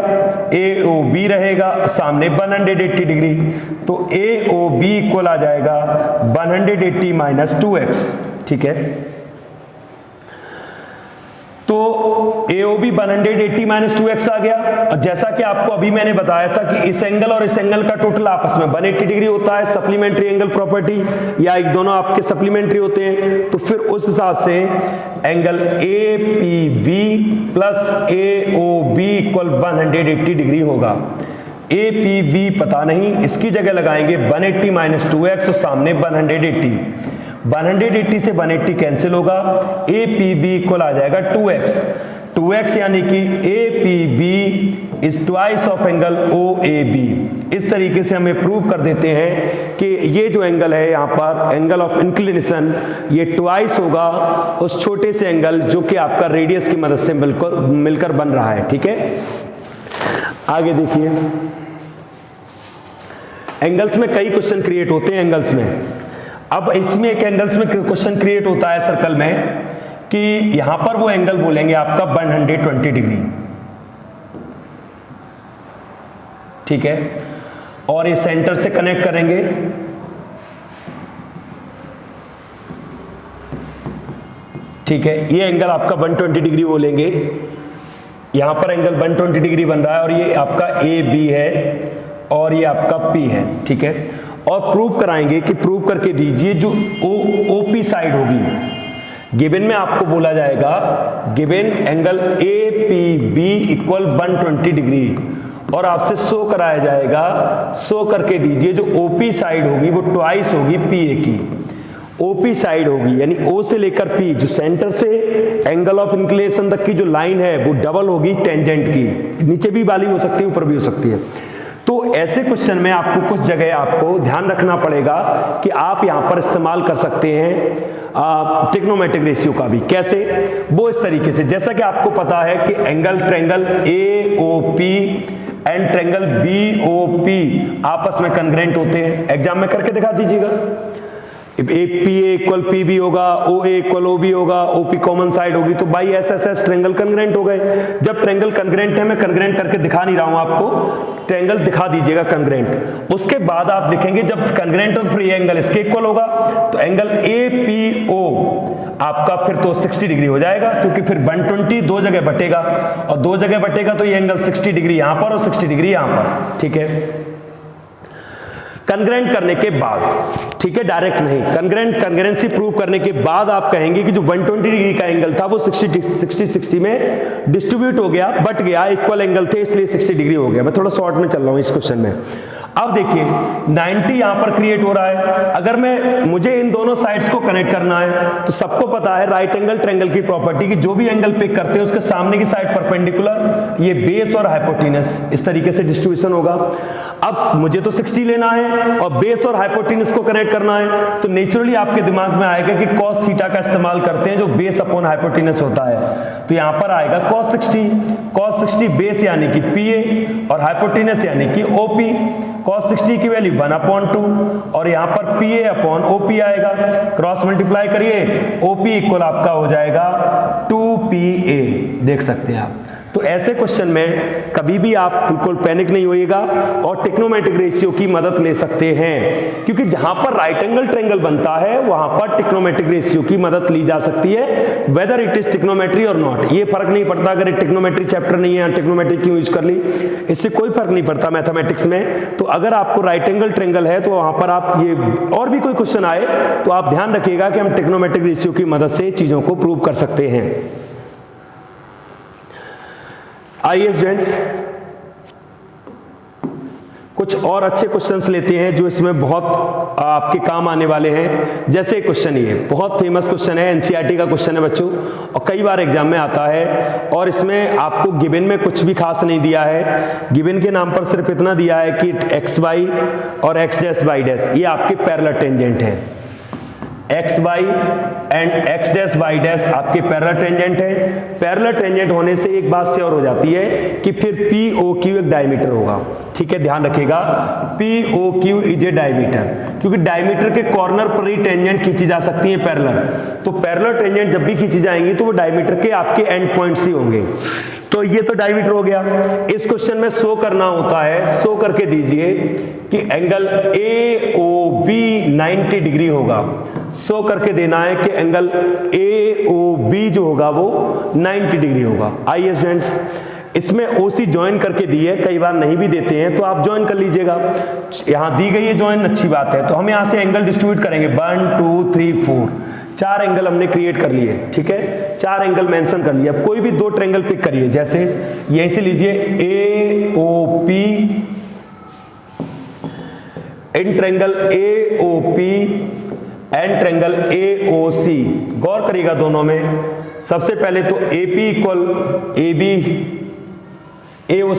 AOB रहेगा, सामने 180 डिग्री, तो AOB इक्वल आ जाएगा 180 माइनस 2x, ठीक है। तो AOB 180 माइनस 2x आ गया। और जैसा कि आपको अभी मैंने बताया था कि इस एंगल और इस एंगल का टोटल आपस में 180 डिग्री होता है, सप्लीमेंट्री एंगल प्रॉपर्टी, या एक दोनों आपके सप्लीमेंट्री होते हैं। तो फिर उस हिसाब से angle APB plus AOB equal 180 degree होगा। APB पता नहीं, इसकी जगह लगाएंगे 180 माइनस 2x और सामने 180 से 180 कैंसिल होगा, APB इक्वल आ जाएगा 2x यानी कि APB is twice of angle OAB। इस तरीके से हमें प्रूव कर देते हैं कि ये जो एंगल है यहाँ पर एंगल ऑफ इंक्लिनेशन ये ट्वाइस होगा उस छोटे से एंगल जो कि आपका रेडियस की मदद से मिलकर बन रहा है। ठीक है, आगे देखिए, एंगल्स में कई क्वेश्चन क्रिएट होते हैं एंगल्स में। अब इसमें एक एंगल्स में क्वेश्चन क्रिएट होता है सर्कल में कि यहां पर वो एंगल बोलेंगे आपका 120 डिग्री। ठीक है, और ये सेंटर से कनेक्ट करेंगे। ठीक है, ये एंगल आपका 120 डिग्री बोलेंगे। यहां पर एंगल 120 डिग्री बन रहा है और ये आपका ए बी है और ये आपका पी है। ठीक है, और प्रूव कराएंगे कि प्रूव करके दीजिए जो ओपी साइड होगी, गिवन में आपको बोला जाएगा given angle A P B equal 120 degree, और आपसे शो कराया जाएगा, शो करके दीजिए जो ओपी साइड होगी वो ट्वाइस होगी पी ए की। ओपी साइड होगी यानी ओ से लेकर पी, जो सेंटर से एंगल ऑफ इंक्लिनेशन तक की जो लाइन है वो डबल होगी टेंजेंट की, नीचे भी वाली हो सकती है ऊपर भी हो सकती है। तो ऐसे क्वेश्चन में आपको कुछ जगह आपको ध्यान रखना पड़ेगा कि आप यहां पर इस्तेमाल कर सकते हैं ट्रिग्नोमेट्रिक रेशियो का भी। कैसे? वो इस तरीके से, जैसा कि आपको पता है कि angle triangle A O P and triangle B O P आपस में कन्ग्रेंट होते हैं। एग्जाम में करके दिखा दीजिएगा। A P A equal P B होगा, O A equal O B होगा, ओ पी कॉमन साइड होगी, तो by S S S triangle congruent हो गए। जब ट्रायंगल कन्ग्रेंट है, मैं कन्ग्रेंट करके दिखा नहीं रहा हूं आपको, ट्रायंगल दिखा दीजिएगा कन्ग्रेंट। उसके बाद आप लिखेंगे जब कन्ग्रेंट हो तो ये एंगल इसके इक्वल होगा, तो एंगल ए पी ओ आपका फिर तो 60 डिग्री हो जाएगा, क्योंकि फिर 120 दो जगह बटेगा, और दो जगह बटेगा तो ये एंगल 60 डिग्री यहां पर और 60 डिग्री यहां पर। ठीक है, कन्ग्रेंट करने के बाद, ठीक है, डायरेक्ट नहीं, कन्ग्रेंसी प्रूव करने के बाद आप कहेंगे कि जो 120 डिग्री का एंगल था वो 60 में डिस्ट्रीब्यूट हो गया, बट गया, इक्वल एंगल थे इसलिए 60 डिग्री हो गया। मैं थोड़ा शॉर्ट में चल रहा हूं इस क्वेश्चन में। अब देखिए 90 यहां पर क्रिएट हो रहा है। अगर मुझे इन दोनों साइड्स को कनेक्ट करना है तो सबको पता है राइट एंगल ट्रायंगल की प्रॉपर्टी कि जो भी एंगल पिक करते हैं उसके सामने की साइड परपेंडिकुलर, ये बेस और हाइपोटेनस, इस तरीके से डिस्ट्रीब्यूशन होगा। अब मुझे तो 60 लेना है और बेस और हाइपोटेनस को कनेक्ट करना है, तो नेचुरली आपके दिमाग में आएगा कि cos थीटा का इस्तेमाल करते हैं जो बेस अपॉन हाइपोटेनस होता है, तो यहां पर आएगा cos 60 बेस यानी कि PA और हाइपोटेनस यानी कि OP। cos 60 की वैल्यू 1/2 और यहां पर PA अपॉन OP आएगा, क्रॉस मल्टीप्लाई करिए, OP इक्वल आपका हो जाएगा 2PA। देख सकते हैं आप। तो ऐसे क्वेश्चन में कभी भी आप बिल्कुल पैनिक नहीं होइएगा और ट्रिग्नोमेट्रिक रेशियो की मदद ले सकते हैं, क्योंकि जहां पर राइट एंगल ट्रायंगल बनता है वहां पर ट्रिग्नोमेट्रिक रेशियो की मदद ली जा सकती है, वेदर इट इज ट्रिग्नोमेट्री और नॉट। ये फर्क नहीं पड़ता अगर ट्रिग्नोमेट्री चैप्टर नहीं है, ट्रिग्नोमेट्री क्यों यूज कर ली, इससे कोई फर्क नहीं पड़ता मैथमेटिक्स में। तो अगर आपको राइट एंगल ट्रायंगल है तो वहां पर आप ये और भी कोई क्वेश्चन आए तो आप ध्यान रखिएगा कि हम ट्रिग्नोमेट्रिक रेशियो की मदद से चीजों को प्रूव कर सकते हैं। आइए स्टूडेंट्स कुछ और अच्छे क्वेश्चंस लेते हैं जो इसमें बहुत आपके काम आने वाले हैं। जैसे क्वेश्चन ये बहुत फेमस क्वेश्चन है, एनसीईआरटी का क्वेश्चन है बच्चों, और कई बार एग्जाम में आता है, और इसमें आपको गिवन में कुछ भी खास नहीं दिया है। गिवन के नाम पर सिर्फ इतना दिया है कि एक्स वाई और एक्स डैश वाई डैश ये आपके पैरेलल टेंजेंट है। X Y and X dash Y dash आपके पैरेलल टेंजेंट है। पैरेलल टेंजेंट होने से एक बात श्योर हो जाती है कि फिर पी ओ क्यू एक डायमीटर होगा। ठीक है, ध्यान रखिएगा, P O Q is a diameter, क्योंकि डायमीटर के कॉर्नर पर ही टेंजेंट खींची जा सकती है पैरेलल। तो पैरेलल टेंजेंट जब भी खींची जाएंगी तो वो डायमीटर के आपके एंड पॉइंट्स ही होंगे। तो ये तो डायमीटर हो गया। इस क्वेश्चन में शो करना होता है, शो करके दीजिए कि angle A O B 90 degree होगा। शो करके देना है कि एंगल ए ओ बी जो होगा वो 90 डिग्री होगा। आइए स्टूडेंट्स, इसमें ओसी ज्वाइन करके दी है, कई बार नहीं भी देते हैं तो आप ज्वाइन कर लीजिएगा। यहां दी गई है ज्वाइन, अच्छी बात है। तो हम यहां से एंगल डिस्ट्रीब्यूट करेंगे 1 2 3 4, 4 एंगल हमने क्रिएट कर लिए। ठीक है, 4 एंगल मेंशन कर लिए। अब कोई भी 2 ट्रायंगल पिक करिए, जैसे यहीं से लीजिए A O P in triangle A O P and triangle A O C. गौर करिएगा दोनों में, सबसे पहले तो A P equal A B A O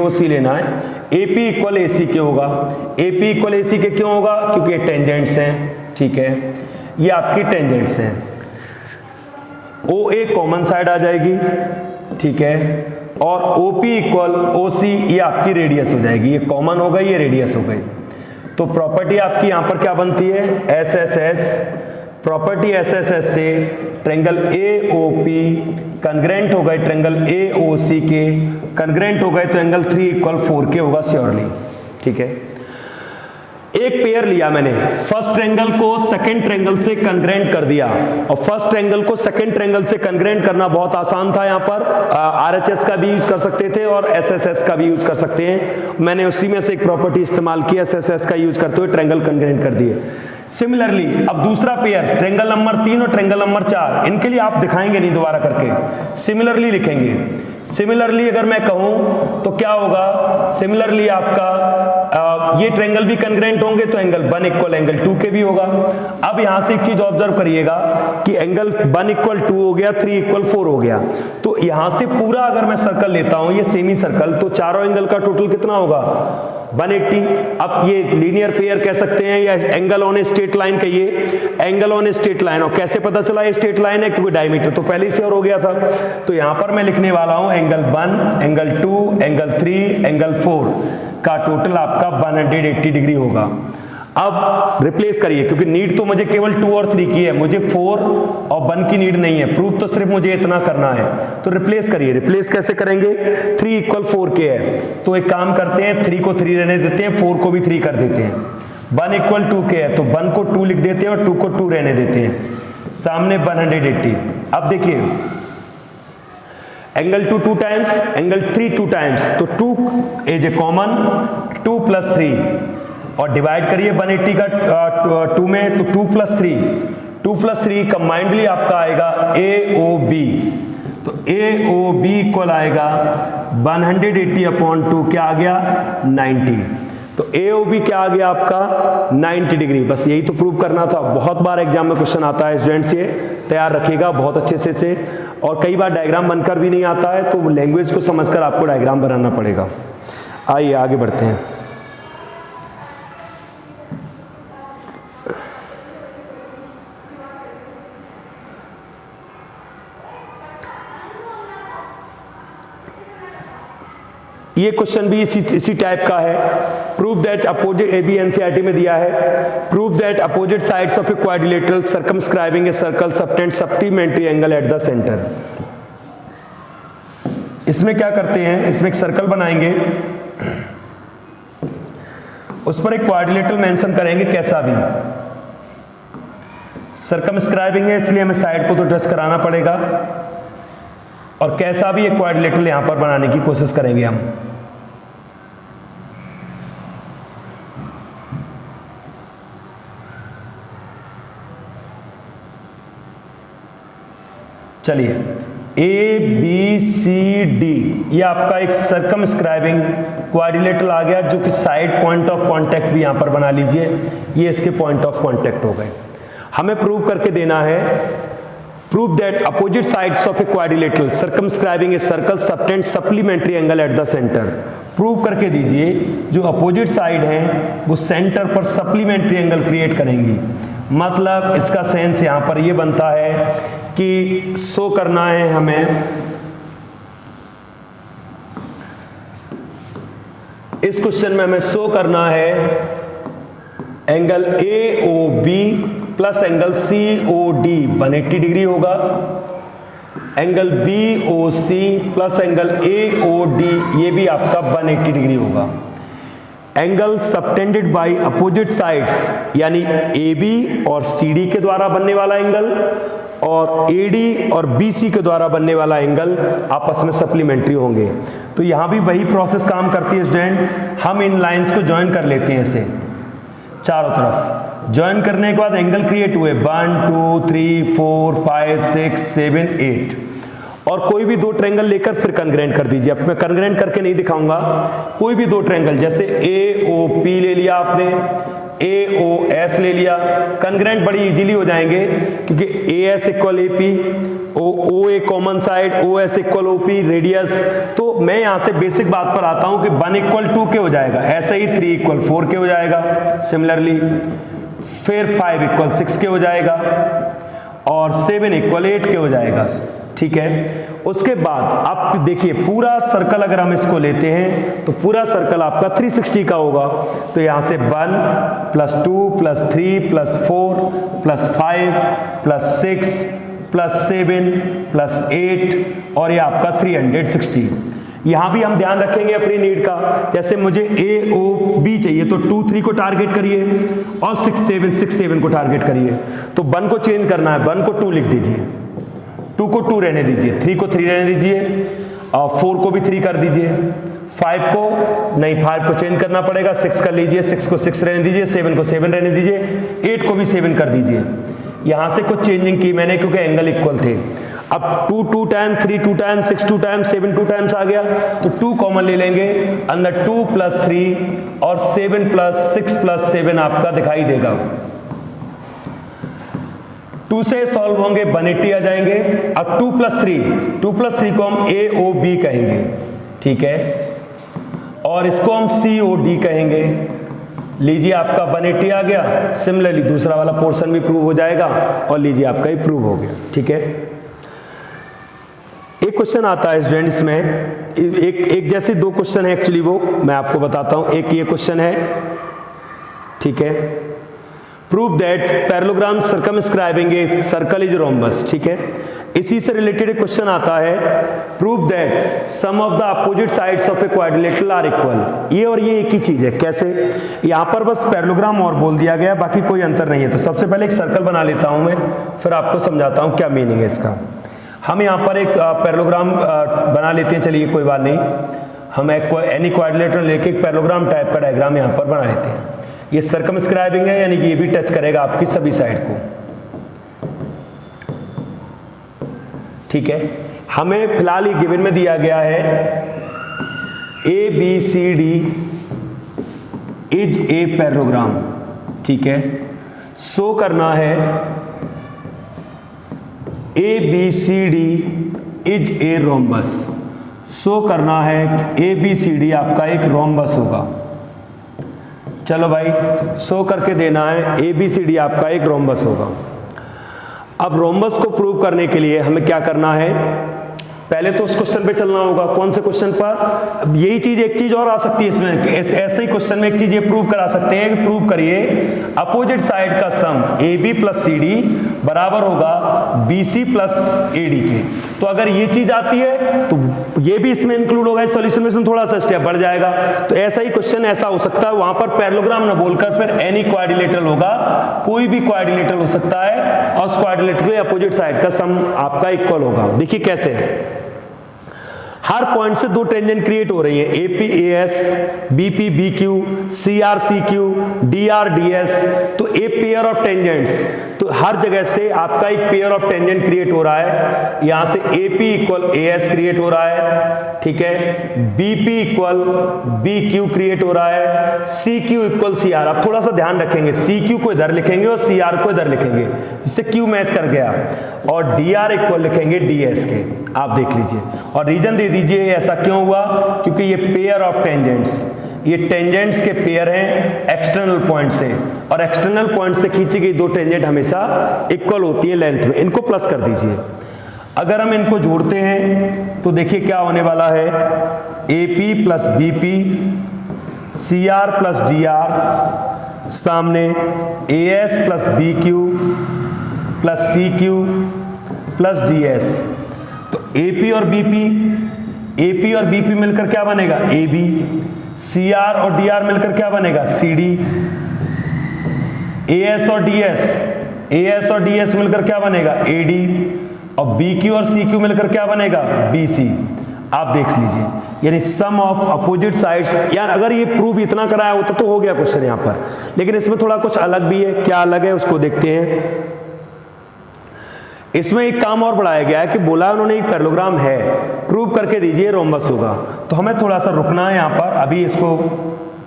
C लेना है। AP इक्वल AC के होगा। AP इक्वल AC के क्यों होगा? क्योंकि ये टेंजेंट्स हैं, ठीक है, ये आपकी टेंजेंट्स हैं। OA कॉमन साइड आ जाएगी, ठीक है, और OP इक्वल OC ये आपकी रेडियस हो जाएगी। ये कॉमन हो गई, ये रेडियस हो गई। तो प्रॉपर्टी आपकी यहां पर क्या बनती है? SSS। प्रॉपर्टी SSS से ट्रायंगल AOP कन्ग्रेंट हो गए ट्रायंगल AOC के, कन्ग्रेंट हो गए तो एंगल 3 इक्वल 4 के होगा श्योरली, ठीक है। एक पेयर लिया मैंने, फर्स्ट ट्रायंगल को सेकंड ट्रायंगल से कन्ग्रेंट कर दिया, और फर्स्ट ट्रायंगल को सेकंड ट्रायंगल से कन्ग्रेंट करना बहुत आसान था। यहां पर RHS का भी यूज कर सकते थे और SSS का भी यूज कर सकते हैं। मैंने उसी में से एक प्रॉपर्टी इस्तेमाल की, SSS का यूज करते हुए ट्रायंगल कन्ग्रेंट कर दिए। सिमिलरली अब दूसरा पेयर ट्रायंगल नंबर 3 और ट्रायंगल नंबर 4, इनके लिए आप दिखाएंगे नहीं दोबारा करके, सिमिलरली लिखेंगे। सिमिलरली अगर मैं कहूं तो क्या होगा? सिमिलरली आपका ये ट्रायंगल भी कन्ग्रेंट होंगे तो एंगल 1 इक्वल एंगल 2 के भी होगा। अब यहां से एक चीज ऑब्जर्व करिएगा कि एंगल 1 इक्वल 2 हो गया, 3 इक्वल 4 हो गया। तो यहां से पूरा अगर मैं सर्कल लेता हूं, ये सेमी सर्कल, तो चारों एंगल का टोटल कितना होगा? 180। अब ये लीनियर पेयर कह सकते हैं या angle on a straight line कहिए, angle on a straight line. और कैसे पता चला ये स्ट्रेट लाइन है? क्योंकि डायमीटर तो पहले से और हो गया था। तो यहां पर मैं लिखने वाला हूं एंगल 1, एंगल 2, एंगल 3, एंगल 4 का टोटल आपका 180 डिग्री होगा। अब रिप्लेस करिए, क्योंकि नीड तो मुझे केवल 2 और 3 की है, मुझे 4 और 1 की नीड नहीं है। प्रूफ तो सिर्फ मुझे इतना करना है। तो रिप्लेस करिए। रिप्लेस कैसे करेंगे? 3 इक्वल 4 के है, तो एक काम करते हैं, 3 को 3 रहने देते हैं, 4 को भी 3 कर देते हैं। 1 इक्वल 2 के है, तो 1 को 2 लिख देते हैं और 2 को 2 रहने देते हैं, सामने 180। अब देखिए एंगल 2 2 टाइम्स, एंगल 3 2 टाइम्स, तो 2 एज ए कॉमन, 2 प्लस 3, और डिवाइड करिए 180 का 2 में, तो 2 प्लस 3 कंबाइंडली आपका आएगा AOB। तो AOB इक्वल आएगा 180 अपॉन 2, क्या आ गया? 90। तो AOB क्या आ गया आपका? 90 डिग्री। बस यही तो प्रूव करना था। बहुत बार एग्जाम में क्वेश्चन आता है, स्टूडेंट्स ये तैयार रखिएगा बहुत अच्छे से। और कई बार डायग्राम बनकर भी नहीं आता है, तो लैंग्वेज को समझकर आपको डायग्राम बनाना पड़ेगा। आइए आगे बढ़ते हैं। ये क्वेश्चन भी इसी टाइप का है। Prove that opposite, AB NCERT में दिया है, prove that opposite sides of a quadrilateral circumscribing a circle subtend supplementary angle at the centre. इसमें क्या करते हैं? इसमें एक सर्कल बनाएंगे, उस पर एक क्वाड्रिलेटरल मेंशन करेंगे, कैसा भी सर्कमस्क्राइबिंग है, इसलिए हमें साइड को तो टच कराना पड़ेगा, और कैसा भी एक क्वाड्रिलेटरल यहां पर बनाने की कोशिश करेंगे हम। चलिए ABCD ये आपका एक सर्कमस्क्राइबिंग क्वाड्रिलेटरल आ गया, जो कि साइड पॉइंट ऑफ कांटेक्ट भी यहां पर बना लीजिए। ये इसके पॉइंट ऑफ कांटेक्ट हो गए। हमें प्रूव करके देना है, prove that opposite sides of a quadrilateral circumscribing a circle subtend supplementary angle at the centre. Prove करके दीजिए जो अपोजिट साइड है वो सेंटर पर सप्लीमेंट्री एंगल क्रिएट करेंगी। मतलब इसका सेंस यहां पर ये बनता है कि शो करना है हमें, इस क्वेश्चन में हमें शो करना है angle AOB plus angle COD 180 degree होगा, angle BOC plus angle AOD ये भी आपका 180 डिग्री होगा। Angle subtended by opposite sides यानी AB और CD के द्वारा बनने वाला एंगल और AD और BC के द्वारा बनने वाला एंगल आपस में सप्लीमेंट्री होंगे। तो यहां भी वही प्रोसेस काम करती है स्टूडेंट। हम इन लाइंस को ज्वाइन कर लेते हैं, इसे चारों तरफ ज्वाइन करने के बाद एंगल क्रिएट हुए 1 2 3 4 5 6 7 8, और कोई भी दो ट्रायंगल लेकर फिर कॉन्ग्रुएंट कर दीजिए। अब मैं कॉन्ग्रुएंट करके नहीं दिखाऊंगा, कोई भी दो ट्रायंगल जैसे AOP ले लिया आपने, AOS ले लिया, कॉन्ग्रुएंट बड़ी इजीली हो जाएंगे क्योंकि AS equal AP, OA common side, OS equal OP radius. तो मैं यहां से बेसिक बात पर आता हूं कि 1 इक्वल 2 के हो जाएगा, ऐसे ही 3 इक्वल 4 के हो जाएगा सिमिलरली, फिर 5 इक्वल 6 के हो जाएगा और 7 इक्वल 8 के हो जाएगा। ठीक है, उसके बाद आप देखिए पूरा सर्कल अगर हम इसको लेते हैं तो पूरा सर्कल आपका 360 का होगा। तो यहां से 1 plus 2 plus 3 plus 4 plus 5 plus 6 plus 7 plus 8 और ये आपका 360। यहां भी हम ध्यान रखेंगे अपनी नीड का, जैसे मुझे AOB चाहिए तो 2 3 को टारगेट करिए और 6 7 को टारगेट करिए। तो 1 को चेंज करना है, 1 को 2 लिख दीजिए, 2 को 2 रहने दीजिए, 3 को 3 रहने दीजिए और 4 को भी 3 कर दीजिए, 5 को नहीं, 5 को चेंज करना पड़ेगा, 6 कर लीजिए, 6 को 6 रहने दीजिए, 7 को 7 रहने दीजिए, 8 को भी 7 कर दीजिए। यहां से कुछ चेंजिंग की मैंने क्योंकि एंगल इक्वल थे। अब 2 2 टाइम, 3 2 टाइम, 6 2 टाइम, 7 2 टाइम्स आ गया तो 2 कॉमन ले लेंगे, अंदर 2 प्लस 3 और 7 प्लस 6 प्लस 7 आपका दिखाई देगा। 2 से सॉल्व होंगे 180 आ जाएंगे। अब 2 प्लस 3 को हम AOB कहेंगे, ठीक है, और इसको हम COD कहेंगे। लीजिए आपका 180 आ गया। सिमिलरली दूसरा वाला पोर्शन भी प्रूव हो जाएगा और लीजिए आपका ही प्रूव हो गया। ठीक है, एक क्वेश्चन आता है स्टूडेंट्स में, एक जैसे दो क्वेश्चन है एक्चुअली, वो मैं आपको बताता हूं। एक ये क्वेश्चन है, ठीक है, prove that parallelogram circumscribing a circle is rhombus. ठीक है, इसी से रिलेटेड एक क्वेश्चन आता है, prove that sum of the opposite sides of a quadrilateral are equal. ये और ये एक ही चीज है। कैसे? यहां पर बस पैरेललोग्राम और बोल दिया गया, बाकी कोई अंतर नहीं है। तो सबसे पहले एक सर्कल बना लेता हूं मैं, फिर आपको समझाता हूं क्या मीनिंग है इसका। हम यहां पर एक पैरेललोग्राम बना लेते हैं, चलिए कोई बात नहीं, हम एनी क्वाड्रिलेटरल लेके एक पैरेललोग्राम टाइप का डायग्राम यहां पर बना लेते हैं। ये सर्कमस्क्राइबिंग है, यानी कि ये भी टच करेगा आपकी सभी साइड को। ठीक है, हमें फिलहाल ये गिवन में दिया गया है ABCD इज ए पैरेललोग्राम। ठीक है, शो करना है ABCD is a rhombus. Show करना है ABCD आपका एक रोम्बस होगा। चलो भाई, शो करके देना है ABCD आपका एक रोम्बस होगा। अब रोम्बस को प्रूव करने के लिए हमें क्या करना है, पहले तो उस क्वेश्चन पे चलना होगा। कौन से क्वेश्चन पर? अब यही चीज, एक चीज और आ सकती है इसमें, ऐसे ही क्वेश्चन में एक चीज ये प्रूव करा सकते हैं कि प्रूव करिए अपोजिट साइड का सम AB प्लस CD बराबर होगा BC प्लस AD के। तो अगर ये चीज आती है तो ये भी इसमें इंक्लूड होगा, इस सॉल्यूशन में थोड़ा सा स्टेप बढ़ जाएगा। तो ऐसा ही क्वेश्चन ऐसा हो सकता है, वहां पर पैरेललोग्राम ना बोलकर फिर एनी क्वाड्रिलेटरल होगा, कोई भी क्वाड्रिलेटरल हो सकता है और उस क्वाड्रिलेटरल के अपोजिट साइड का सम आपका इक्वल होगा। देखिए कैसे, हर पॉइंट से दो टेंजेंट क्रिएट हो रही है, AP AS, BP BQ, CR CQ, DR DS। तो ए पेयर ऑफ टेंजेंट्स, तो हर जगह से आपका एक पेयर ऑफ टेंजेंट क्रिएट हो रहा है। यहां से AP इक्वल AS क्रिएट हो रहा है, ठीक है, BP इक्वल BQ क्रिएट हो रहा है, CQ इक्वल CR। अब थोड़ा सा ध्यान रखेंगे, CQ को इधर लिखेंगे और CR को इधर लिखेंगे, जिससे Q मैच कर गया, और DR इक्वल लिखेंगे DS के। आप देख लीजिए और रीजन दे दीजिए ऐसा क्यों हुआ, क्योंकि ये पेयर ऑफ टेंजेंट्स, ये टेंजेंट्स के पेयर हैं एक्सटर्नल पॉइंट से, और एक्सटर्नल पॉइंट से खींची गई दो टेंजेंट हमेशा इक्वल होती है लेंथ में। इनको प्लस कर दीजिए। अगर हम इनको जोड़ते हैं तो देखिए क्या होने वाला है, AP plus BP, CR plus DR, सामने AS plus BQ plus CQ plus DS। तो AP और BP मिलकर क्या बनेगा, AB। CR और DR मिलकर क्या बनेगा, CD। AS और DS मिलकर क्या बनेगा, AD। और BQ और CQ मिलकर क्या बनेगा, BC। आप देख लीजिए, यानी सम ऑफ अपोजिट साइड्स। यार अगर ये प्रूव इतना कराया होता तो हो गया क्वेश्चन यहां पर, लेकिन इसमें थोड़ा कुछ अलग भी है। क्या अलग है उसको देखते हैं। इसमें एक काम और बढ़ाया गया है कि बोला उन्होंने एक पैरेललोग्राम है, प्रूव करके दीजिए रोम्बस होगा। तो हमें थोड़ा सा रुकना है यहाँ पर, अभी इसको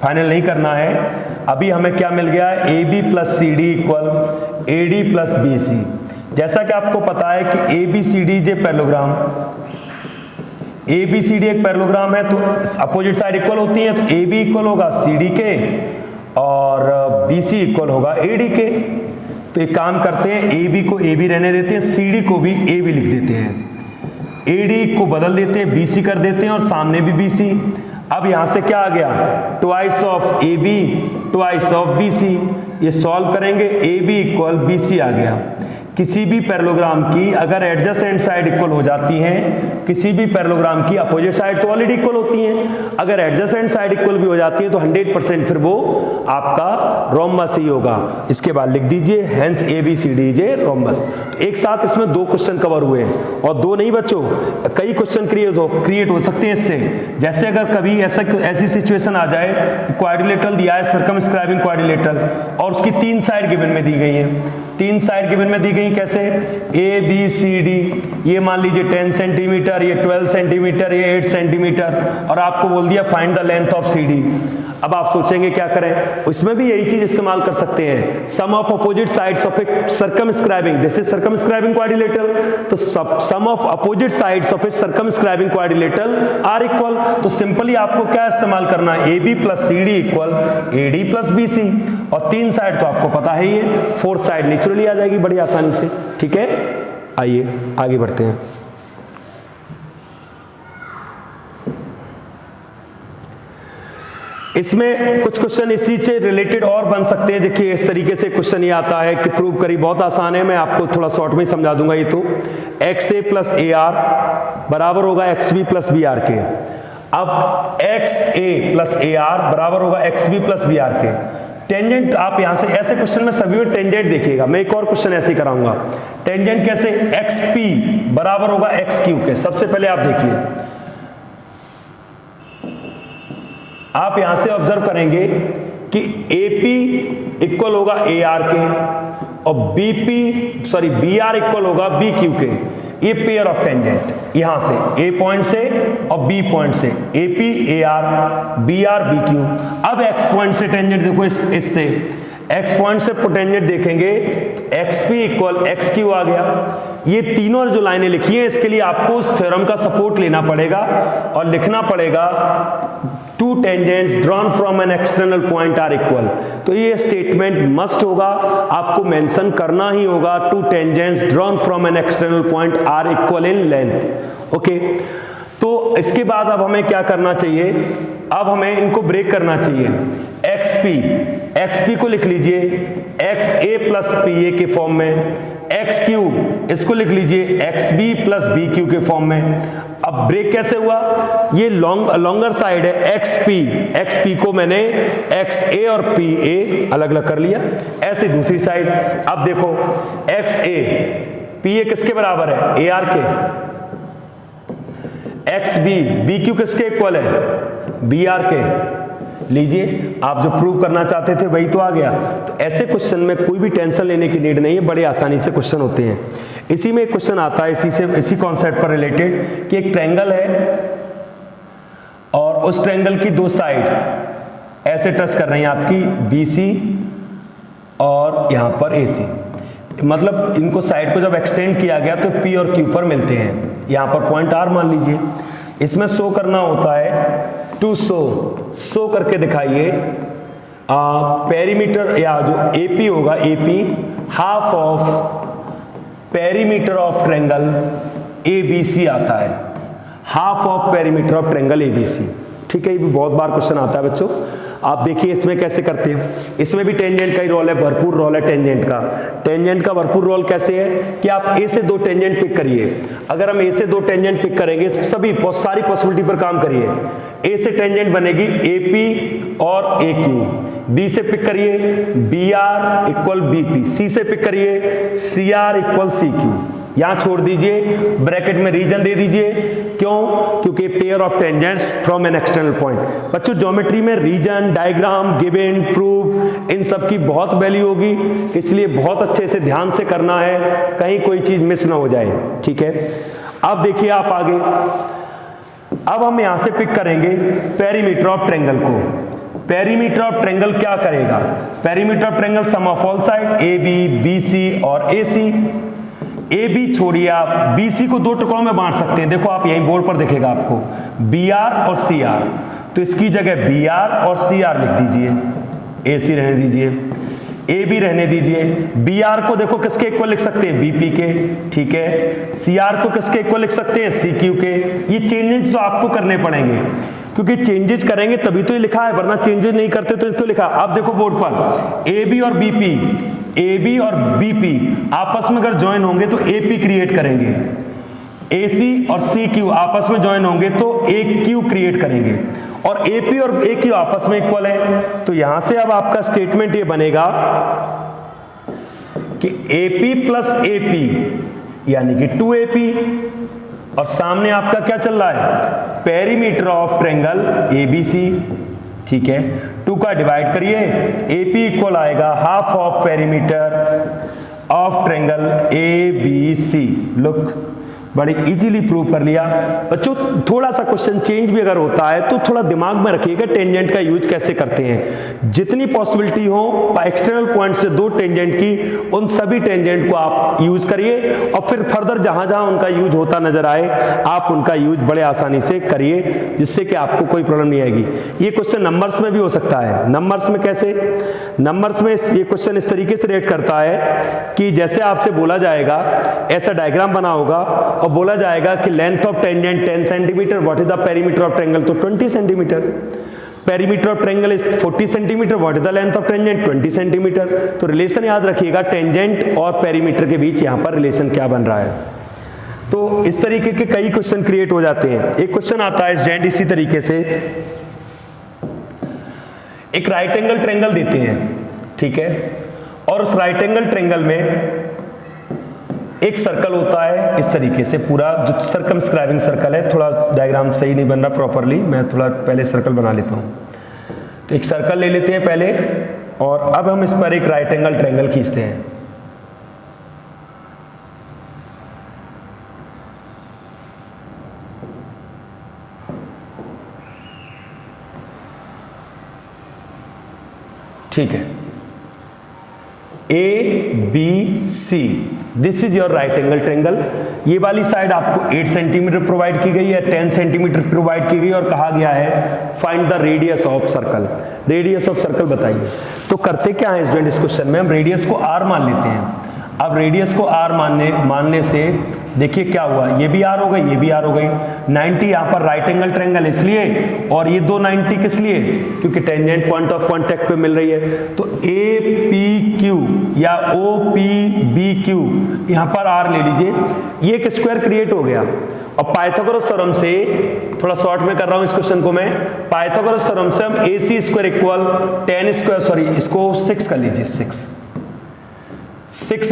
फाइनल नहीं करना है। अभी हमें क्या मिल गया है, A B plus C D equal A D plus B C. जैसा कि आपको पता है कि ए बी सी डी जे parallelogram, A B C D एक पैरेललोग्राम है तो अपोजिट साइड इक्वल होती है, तो ए बी इक्वल होगा सी डी के और बी सी इक्वल होगा ए डी के। तो एक काम करते हैं, ए बी को ए बी रहने देते हैं, सी डी को भी ए बी लिख देते हैं, ए डी को बदल देते हैं, बी सी कर देते हैं और सामने भी बी सी। अब यहां से क्या आ गया, twice of A B twice of B C. ये सॉल्व करेंगे, A B equal B C आ गया। किसी भी पैरेललोग्राम की अगर एडजेसेंट साइड इक्वल हो जाती हैं, किसी भी पैरेललोग्राम की अपोजिट साइड तो ऑलरेडी इक्वल होती हैं, अगर एडजेसेंट साइड इक्वल भी हो जाती है तो 100% फिर वो आपका रोम्बस ही होगा। इसके बाद लिख दीजिए hence A B C D जे रोम्बस। तो एक साथ इसमें 2 क्वेश्चन कवर हुए हैं, और 2 नहीं बच्चों, कई क्वेश्चन क्रिएट हो सकते हैं इससे। जैसे अगर कभी ऐसी सिचुएशन आ जाए कि क्वाड्रिलेटरल दिया है, सर्कमस्क्राइबिंग क्वाड्रिलेटरल, और उसकी 3 साइड गिवन में दी गई है। 3 साइड गिवन में दी गई कैसे, ए बी सी डी, ये मान लीजिए 10 सेंटीमीटर, ये 12 सेंटीमीटर, ये 8 सेंटीमीटर, और आपको बोल दिया find the length of C D. अब आप सोचेंगे क्या करें, इसमें भी यही चीज इस्तेमाल कर सकते हैं, sum of opposite sides of a circumscribing, this is circumscribing quadrilateral, तो sum of opposite sides of a circumscribing quadrilateral are equal. तो सिंपली आपको क्या इस्तेमाल करना है, A B plus C D equal A D plus B C, और 3 side तो आपको पता ही है, 4th साइड नेचुरली आ जाएगी बड़ी आसानी से। ठीक है, आइए आगे बढ़ते हैं। इसमें कुछ क्वेश्चन इसी से रिलेटेड और बन सकते हैं। देखिए इस तरीके से क्वेश्चन ये आता है कि प्रूव करी, बहुत आसान है, मैं आपको थोड़ा शॉर्ट में समझा दूंगा। ये तो X A plus A R बराबर होगा X B plus B R के। अब X A plus A R बराबर होगा X B plus B R के। टेंजेंट आप यहां से, ऐसे क्वेश्चन में सभी में टेंजेंट देखिएगा, मैं एक और क्वेश्चन ऐसे ही कराऊंगा। टेंजेंट कैसे, एक्स पी बराबर होगा एक्स क्यू के। सबसे पहले आप देखिए, आप यहां से ऑब्जर्व करेंगे कि AP इक्वल होगा AR के और BR इक्वल होगा BQ के। ये पेयर ऑफ टेंजेंट यहां से A पॉइंट से और B पॉइंट से, AP AR BR BQ। अब X पॉइंट से टेंजेंट देखो, इससे X पॉइंट से टेंजेंट देखेंगे, XP इक्वल XQ आ गया। ये तीनों जो लाइनें लिखी हैं, इसके लिए आपको उस थ्योरम का सपोर्ट लेना पड़ेगा और लिखना पड़ेगा two tangents drawn from an external point are equal. तो ये स्टेटमेंट मस्ट होगा, आपको मेंशन करना ही होगा, two tangents drawn from an external point are equal in length. Okay, तो इसके बाद अब हमें क्या करना चाहिए, अब हमें इनको ब्रेक करना चाहिए। XP को लिख लीजिए XA प्लस PA के फॉर्म में, XQ इसको लिख लीजिए XB प्लस BQ के फॉर्म में। अब ब्रेक कैसे हुआ, ये लॉन्गर साइड है XP को मैंने XA और PA अलग अलग कर लिया, ऐसे दूसरी साइड। अब देखो XA PA किसके बराबर है, AR के। XB BQ किसके इक्वल है, BR के। लीजिए, आप जो प्रूव करना चाहते थे वही तो आ गया। तो ऐसे क्वेश्चन में कोई भी टेंशन लेने की नीड नहीं है, बड़े आसानी से क्वेश्चन होते हैं। इसी में एक क्वेश्चन आता है इसी कॉन्सेप्ट पर रिलेटेड कि एक ट्रायंगल है और उस ट्रायंगल की 2 साइड ऐसे टच कर रही हैं आपकी, BC और यहां पर AC। मतलब इनको साइड को जब एक्सटेंड किया गया तो P और Q पर मिलते हैं। यहां पर पॉइंट R मान लीजिए। इसमें शो करना होता है टू शो करके दिखाइए पेरीमीटर, या जो AP होगा, AP half of perimeter of triangle ABC आता है, half of perimeter of triangle ABC। ठीक है, ये भी बहुत बार क्वेश्चन आता है बच्चों। आप देखिए इसमें कैसे करते हैं, इसमें भी टेंजेंट का ही रोल है, भरपूर रोल है टेंजेंट का। टेंजेंट का भरपूर रोल कैसे है कि आप A से 2 टेंजेंट पिक करिए। अगर हम A से 2 टेंजेंट पिक करेंगे, सारी पॉसिबिलिटी पर काम करिए। A से टेंजेंट बनेगी AP और AQ, B से पिक करिए BR इक्वल BP, C से पिक करिए CR इक्वल CQ। यहां छोड़ दीजिए, ब्रैकेट में रीजन दे दीजिए, क्यों? क्योंकि pair of tangents from an external point. बच्चों ज्योमेट्री में रीजन, डायग्राम, गिवन, प्रूफ इन सब की बहुत वैल्यू होगी, इसलिए बहुत अच्छे से ध्यान से करना है, कहीं कोई चीज मिस ना हो जाए। ठीक है, अब देखिए आप आगे, अब हम यहां से पिक करेंगे पेरीमीटर ऑफ ट्रायंगल को। पेरीमीटर ऑफ ट्रायंगल क्या करेगा? Perimeter of triangle sum of all side A B, B C और ए सी। ए बी छोड़िए, आप बी सी को दो टुकड़ों में बांट सकते हैं। देखो आप यहीं बोर्ड पर दिखेगा आपको बी आर और सी आर, तो इसकी जगह बी आर और सी आर लिख दीजिए, ए सी रहने दीजिए, ए बी रहने दीजिए। बी आर को देखो किसके इक्वल लिख सकते हैं? बीपी के। ठीक है, सी आर को किसके इक्वल लिख सकते हैं? सी क्यू के। ये चेंजेस तो आपको करने पड़ेंगे, क्योंकि चेंजेस करेंगे तभी तो ये लिखा है, वरना चेंजेस नहीं करते तो इसको लिखा। अब देखो बोर्ड पर ए बी और बीपी, ए बी और बीपी आपस में अगर ज्वाइन होंगे तो एपी क्रिएट करेंगे, एसी और सी क्यू आपस में ज्वाइन होंगे तो ए क्यू क्रिएट करेंगे, और एपी और ए क्यू आपस में इक्वल है। तो यहां से अब आपका स्टेटमेंट ये बनेगा कि एपी प्लस एपी यानी कि 2AP, और सामने आपका क्या चल रहा है? Perimeter of triangle ABC. ठीक है, 2 का डिवाइड करिए, एपी इक्वल आएगा half of perimeter of triangle ABC. Look, बड़ी इजीली प्रूव कर लिया। बच्चों थोड़ा सा क्वेश्चन चेंज भी अगर होता है तो थोड़ा दिमाग में रखिएगा टेंजेंट का यूज कैसे करते हैं। जितनी पॉसिबिलिटी हो एक्सटर्नल पॉइंट से दो टेंजेंट की, उन सभी टेंजेंट को आप यूज करिए, और फिर फर्दर जहां जहां उनका यूज होता नजर आए आप उनका यूज बड़े आसानी से करिए, जिससे कि आपको कोई प्रॉब्लम नहीं आएगी। ये क्वेश्चन नंबर्स में भी हो सकता है। नंबर्स में कैसे? नंबर्स में ये क्वेश्चन इस तरीके से रेट करता है कि जैसे आपसे बोला जाएगा, ऐसा डायग्राम बना होगा और बोला जाएगा कि length of tangent 10 centimetre, what is the perimeter of triangle? तो 20 centimetre. Perimeter of triangle is 40 centimetre, what is the length of tangent? 20 centimetre. तो रिलेशन याद रखिएगा, टेंजेंट और पेरीमीटर के बीच यहां पर रिलेशन क्या बन रहा है। तो इस तरीके के कई क्वेश्चन क्रिएट हो जाते हैं। एक क्वेश्चन आता है जेंट इसी तरीके से, एक राइट एंगल ट्रायंगल देते हैं, ठीक है, और उस राइट एंगल ट्रायंगल में एक सर्कल होता है इस तरीके से, पूरा जो सर्कमस्क्राइबिंग सर्कल है। थोड़ा डायग्राम सही नहीं बन रहा प्रॉपरली, मैं थोड़ा पहले सर्कल बना लेता हूं। तो एक सर्कल ले लेते हैं पहले, और अब हम इस पर एक राइट एंगल ट्रायंगल खींचते हैं। ठीक है, A B C, this is your right angle triangle. ये वाली साइड आपको 8 सेंटीमीटर प्रोवाइड की गई है, 10 सेंटीमीटर प्रोवाइड की गई, और कहा गया है find the radius of circle. Radius of circle बताइए। तो करते क्या है स्टूडेंट, इस क्वेश्चन में हम रेडियस को r मान लेते हैं। अब रेडियस को r मानने से देखिए क्या हुआ, ये भी r हो गई, ये भी r हो गई। 90 यहां पर राइट एंगल ट्रायंगल इसलिए, और ये दो 90 किस लिए? क्योंकि टेंजेंट पॉइंट ऑफ कांटेक्ट पे मिल रही है। तो ए पी क्यू या ओ पी बी क्यू, यहां पर r ले लीजिए, ये एक स्क्वायर क्रिएट हो गया। और पाइथागोरस थ्योरम से, थोड़ा शॉर्ट में कर रहा हूं इस क्वेश्चन को मैं, पाइथागोरस थ्योरम से हम AC square equal 10 square, sorry इसको 6 कर लीजिए, 6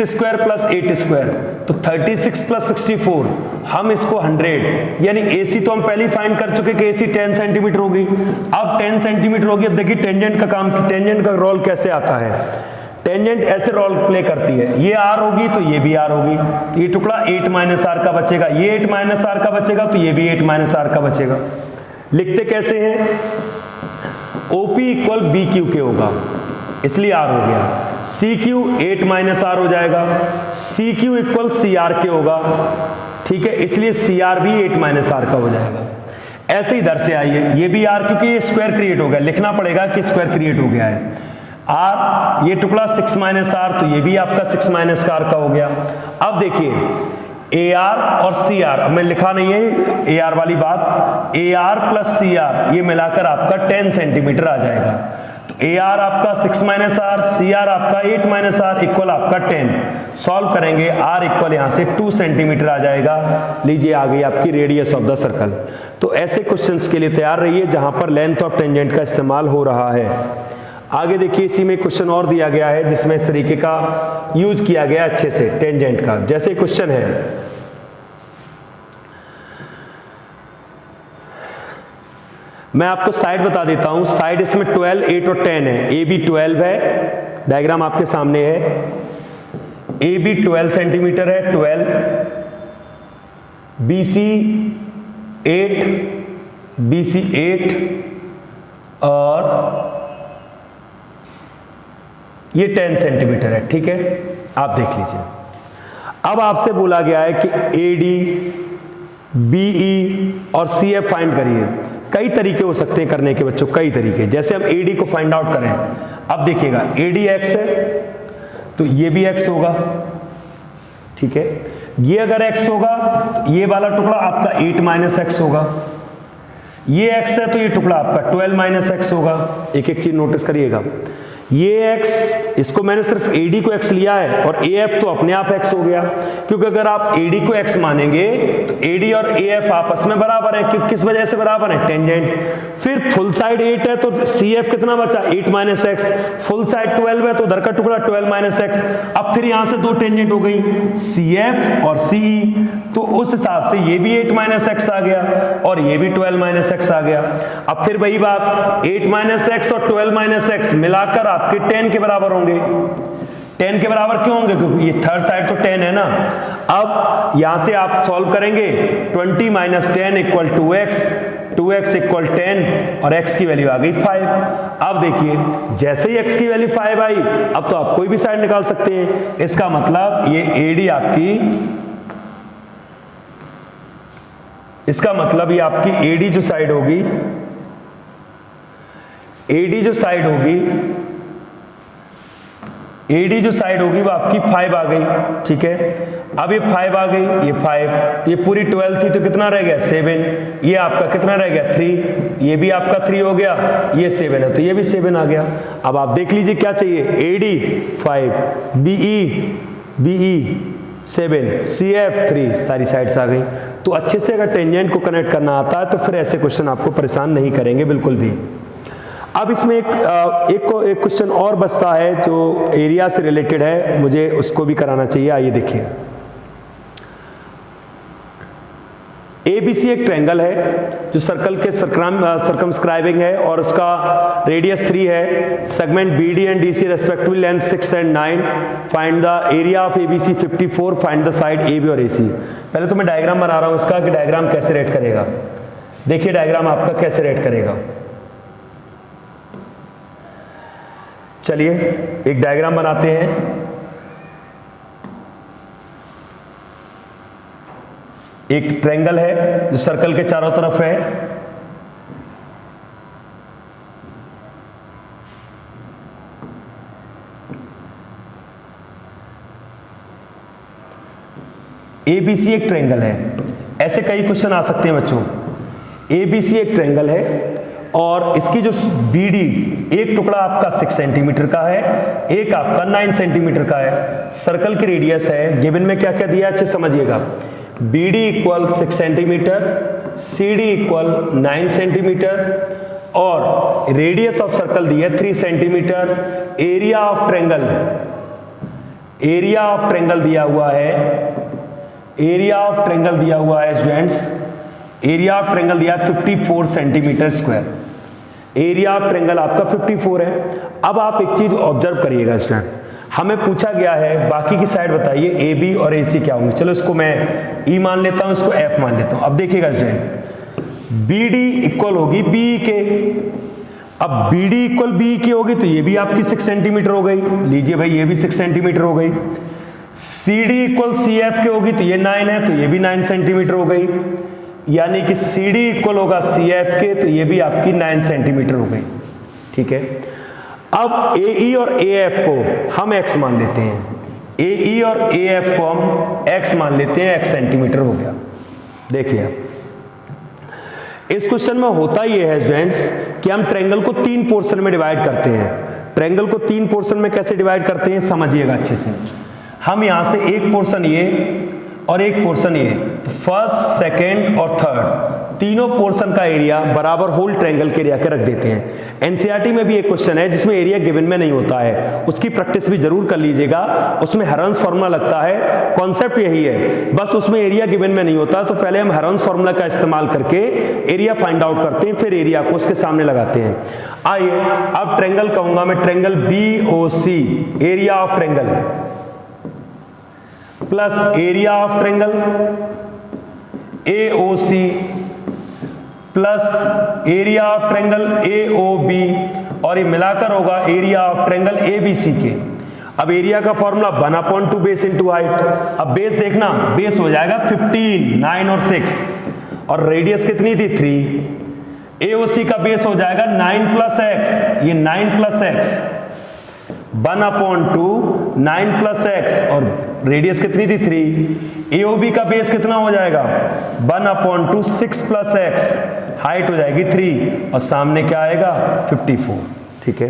स्क्वायर प्लस 8 स्क्वायर, तो 36 प्लस 64, हम इसको 100, यानी AC तो हम पहले ही फाइंड कर चुके कि AC 10 सेंटीमीटर होगी। अब 10 सेंटीमीटर होगी। अब देखिए टेंजेंट का काम, टेंजेंट का रोल कैसे आता है। टेंजेंट ऐसे रोल प्ले करती है, ये R होगी तो ये भी R होगी, तो ये टुकड़ा 8 माइनस R का बचेगा, ये 8 माइनस R का बचेगा, तो ये भी 8 माइनस R का बचेगा। लिखते कैसे हैं? OP इक्वल BQ के होगा, इसलिए R हो गया। CQ 8 माइनस R हो जाएगा, CQ इक्वल CR के होगा, ठीक है, इसलिए CR भी 8 माइनस R का हो जाएगा। ऐसे इधर से आइए, ये भी R, क्योंकि ये स्क्वायर क्रिएट हो गया, लिखना पड़ेगा कि स्क्वायर क्रिएट हो गया है। R ये टुकड़ा 6 माइनस R, तो ये भी आपका 6 माइनस R का हो गया। अब देखिए AR और CR, अब मैं लिखा नहीं है AR वाली बात, AR प्लस CR ये मिलाकर आपका 10 सेंटीमीटर आ जाएगा। तो AR आपका 6 माइनस R, CR आपका 8 माइनस R इक्वल आपका 10। सॉल्व करेंगे, R इक्वल यहां से 2 सेंटीमीटर आ जाएगा। लीजिए आ गई आपकी रेडियस ऑफ द सर्कल। तो ऐसे क्वेश्चंस के लिए तैयार रहिए जहां पर लेंथ ऑफ टेंजेंट का इस्तेमाल हो रहा है। आगे देखिए, इसी में क्वेश्चन और दिया गया है जिसमें इस तरीके का यूज किया गया अच्छे से टेंजेंट का। जैसे क्वेश्चन है, मैं आपको साइड बता देता हूं, साइड इसमें 12, 8 और 10 है। ए बी 12 है, डायग्राम आपके सामने है। ए बी 12 सेंटीमीटर है, 12, बी सी 8, बी सी 8 और ये 10 सेंटीमीटर है, ठीक है, आप देख लीजिए। अब आपसे बोला गया है कि ए डी, बी ई और सी एफ फाइंड करिए। कई तरीके हो सकते हैं करने के बच्चों, कई तरीके। जैसे हम ए डी को फाइंड आउट करें, अब देखिएगा ए डी एक्स है तो ये भी एक्स होगा, ठीक है। ये अगर x होगा तो ये वाला टुकड़ा आपका 8 माइनस एक्स होगा। ये x है तो ये टुकड़ा आपका 12 माइनस एक्स होगा। एक एक चीज नोटिस करिएगा, ये x, इसको मैंने सिर्फ AD को x लिया है और AF तो अपने आप x हो गया, क्योंकि अगर आप AD को x मानेंगे तो AD और AF आपस में बराबर है। क्यों, किस वजह से बराबर है? टेंजेंट। फिर फुल साइड 8 है तो CF कितना बचा? 8 माइनस एक्स। फुल साइड 12 है तो उधर का टुकड़ा 12 माइनस एक्स। अब फिर यहां से दो टेंजेंट हो गई, CF और CE, तो उस हिसाब से ये भी 8 माइनस एक्स आ गया और ये भी 12 माइनस एक्स आ गया। अब फिर वही बात, 8 माइनस एक्स और 12 माइनस एक्स मिलाकर आपके 10 के बराबर होंगे। 10 के बराबर क्यों होंगे? क्योंकि ये थर्ड साइड तो 10 है ना। अब यहां से आप सॉल्व करेंगे, 20 minus 10 equal 2x, 2x equal 10 और x की वैल्यू आ गई 5। अब देखिए, जैसे ही x की वैल्यू 5 आई, अब तो आप कोई भी साइड निकाल सकते हैं। इसका मतलब ये AD आपकी, इसका मतलब ये आपकी AD जो साइड होगी, AD जो साइड होगी, AD जो साइड होगी वो आपकी 5 आ गई, ठीक है। अब ये 5 आ गई, ये 5, ये पूरी 12 थी तो कितना रह गया? 7। ये आपका कितना रह गया? 3। ये भी आपका 3 हो गया, ये 7 है तो ये भी 7 आ गया। अब आप देख लीजिए क्या चाहिए, AD 5, BE 7, CF 3, सारी साइड्स आ गई। तो अच्छे से अगर टेंजेंट को कनेक्ट करना आता है तो फिर ऐसे क्वेश्चन आपको परेशान नहीं करेंगे बिल्कुल भी। अब इसमें एक क्वेश्चन और बचता है जो एरिया से रिलेटेड है, मुझे उसको भी कराना चाहिए। आइए देखिए, ABC एक ट्रायंगल है जो सर्कल के सर्कमस्क्राइबिंग है और उसका रेडियस 3 है। Segment BD and DC respectively length 6 and 9। Find the area of ABC 54। Find the side AB और AC। पहले तो मैं डायग्राम बना रहा हूं इसका कि डायग्राम कैसे रेट करेगा। देखिए डायग्राम आपका कैसे रेट करेगा। चलिए एक डायग्राम बनाते हैं। एक ट्रायंगल है जो सर्कल के चारों तरफ है। ABC एक ट्रायंगल है। ऐसे कई क्वेश्चन आ सकते हैं बच्चों। ABC एक ट्रायंगल है और इसकी जो BD, एक टुकड़ा आपका 6 सेंटीमीटर का है, एक आपका 9 सेंटीमीटर का है। सर्कल की रेडियस है, गिवन में क्या क्या दिया अच्छे समझिएगा। BD equal 6 centimetre, CD equal 9 centimetre और रेडियस ऑफ सर्कल दी है 3 centimetre. Area of triangle, area of triangle दिया हुआ है, एरिया ऑफ ट्रायंगल दिया हुआ है स्टूडेंट्स, एरिया ऑफ ट्रायंगल दिया 54 centimetre square. Area of triangle आपका 54 है। अब आप एक चीज ऑब्जर्व करिएगा स्टूडेंट, हमें पूछा गया है बाकी की साइड बताइए AB और AC क्या होंगे। चलो इसको मैं E मान लेता हूं, इसको F मान लेता हूं। अब देखिएगा स्टूडेंट, BD इक्वल होगी BE के। अब BD इक्वल BE की होगी तो ये भी आपकी 6 सेंटीमीटर हो गई। लीजिए भाई, ये भी 6 सेंटीमीटर हो गई। CD इक्वल CF की होगी तो ये 9 है तो ये भी 9 सेंटीमीटर हो गई। यानी कि CD इक्वल होगा CF के तो ये भी आपकी 9 सेंटीमीटर हो गई, ठीक है। अब AE और AF को हम x मान लेते हैं। AE और AF को हम x मान लेते हैं, x सेंटीमीटर हो गया। देखिए इस क्वेश्चन में होता ये है स्टूडेंट्स कि हम ट्रायंगल को 3 पोर्शन में डिवाइड करते हैं। ट्रायंगल को 3 पोर्शन में कैसे डिवाइड करते हैं समझिएगा अच्छे से। हम यहां से एक पोर्शन ये और एक पोर्शन ये, तो फर्स्ट, सेकेंड और थर्ड तीनों पोर्शन का एरिया बराबर होल ट्रायंगल के एरिया के रख देते हैं। एनसीईआरटी में भी एक क्वेश्चन है जिसमें एरिया गिवन में नहीं होता है, उसकी प्रैक्टिस भी जरूर कर लीजिएगा। उसमें हेरन्स फॉर्मूला लगता है, कॉन्सेप्ट यही है, बस उसमें एरिया गिवन में नहीं होता, तो पहले हम हेरन्स फॉर्मूला का इस्तेमाल करके एरिया फाइंड आउट करते हैं, फिर एरिया को उसके सामने लगाते हैं। आइए अब ट्रायंगल कहूंगा मैं, triangle BOC, area of triangle plus area of triangle AOC plus area of triangle AOB, और ये मिलाकर होगा एरिया ऑफ ट्रायंगल ABC के। अब एरिया का फॉर्मूला 1/2 बेस इंटू हाइट। अब बेस देखना, बेस हो जाएगा 15, 9 और 6, और रेडियस कितनी थी 3। AOC का बेस हो जाएगा 9 प्लस x, ये 9 प्लस x, 1/2 9 प्लस x, और रेडियस कितनी थी 3। AOB का बेस कितना हो जाएगा 1/2 6 प्लस x, हाइट हो जाएगी 3, और सामने क्या आएगा 54। ठीक है,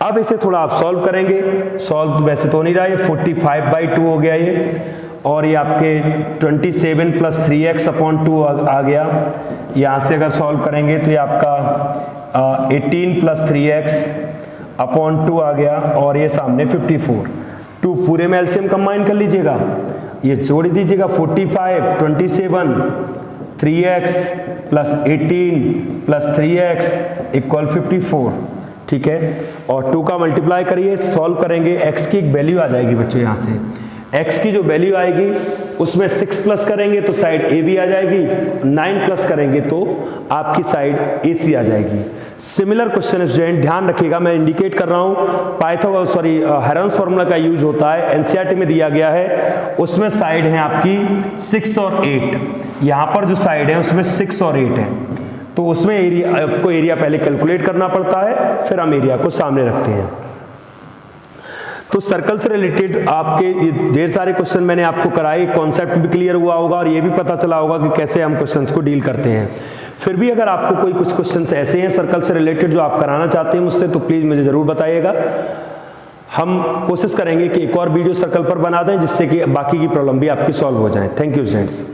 अब इसे थोड़ा आप सॉल्व करेंगे। सॉल्व वैसे तो नहीं रहा, ये 45/2 हो गया ये, और ये आपके 27 प्लस 3x/2 आ गया। यहाँ से अगर सॉल्व करेंगे तो ये आपका 18 प्लस 3x/2 आ गया, और ये सामने 54। 2 पूरे में एलसीएम कंबाइन कर लीजिएगा, ये जोड़ दीजिएगा 45, 27, 3x plus 18 plus 3x equal 54। ठीक है, और 2 का मल्टीप्लाई करिए, सॉल्व करेंगे, x की एक वैल्यू आ जाएगी बच्चों। यहाँ से x की जो वैल्यू आएगी उसमें 6 प्लस करेंगे तो साइड AB आ जाएगी, 9 प्लस करेंगे तो आपकी साइड AC आ जाएगी। सिमिलर क्वेश्चन स्टूडेंट ध्यान रखिएगा, मैं इंडिकेट कर रहा हूं, हेरन्स फॉर्मूला का यूज होता है, एनसीईआरटी में दिया गया है। उसमें साइड है आपकी 6 और 8, यहां पर जो साइड है उसमें 6 और 8 है, तो उसमें एरिया, आपको एरिया पहले कैलकुलेट करना पड़ता है, फिर हम एरिया को सामने रखते हैं। तो सर्कल से रिलेटेड आपके ये ढेर सारे क्वेश्चन मैंने आपको कराए, कॉन्सेप्ट भी क्लियर हुआ होगा और ये भी पता चला होगा कि कैसे हम क्वेश्चंस को डील करते हैं। फिर भी अगर आपको कोई कुछ क्वेश्चंस ऐसे हैं सर्कल से रिलेटेड जो आप कराना चाहते हैं मुझसे, तो प्लीज मुझे जरूर बताइएगा। हम कोशिश करेंगे कि एक और वीडियो सर्कल पर बना दें जिससे कि बाकी की प्रॉब्लम भी आपकी सॉल्व हो जाए। Thank you students.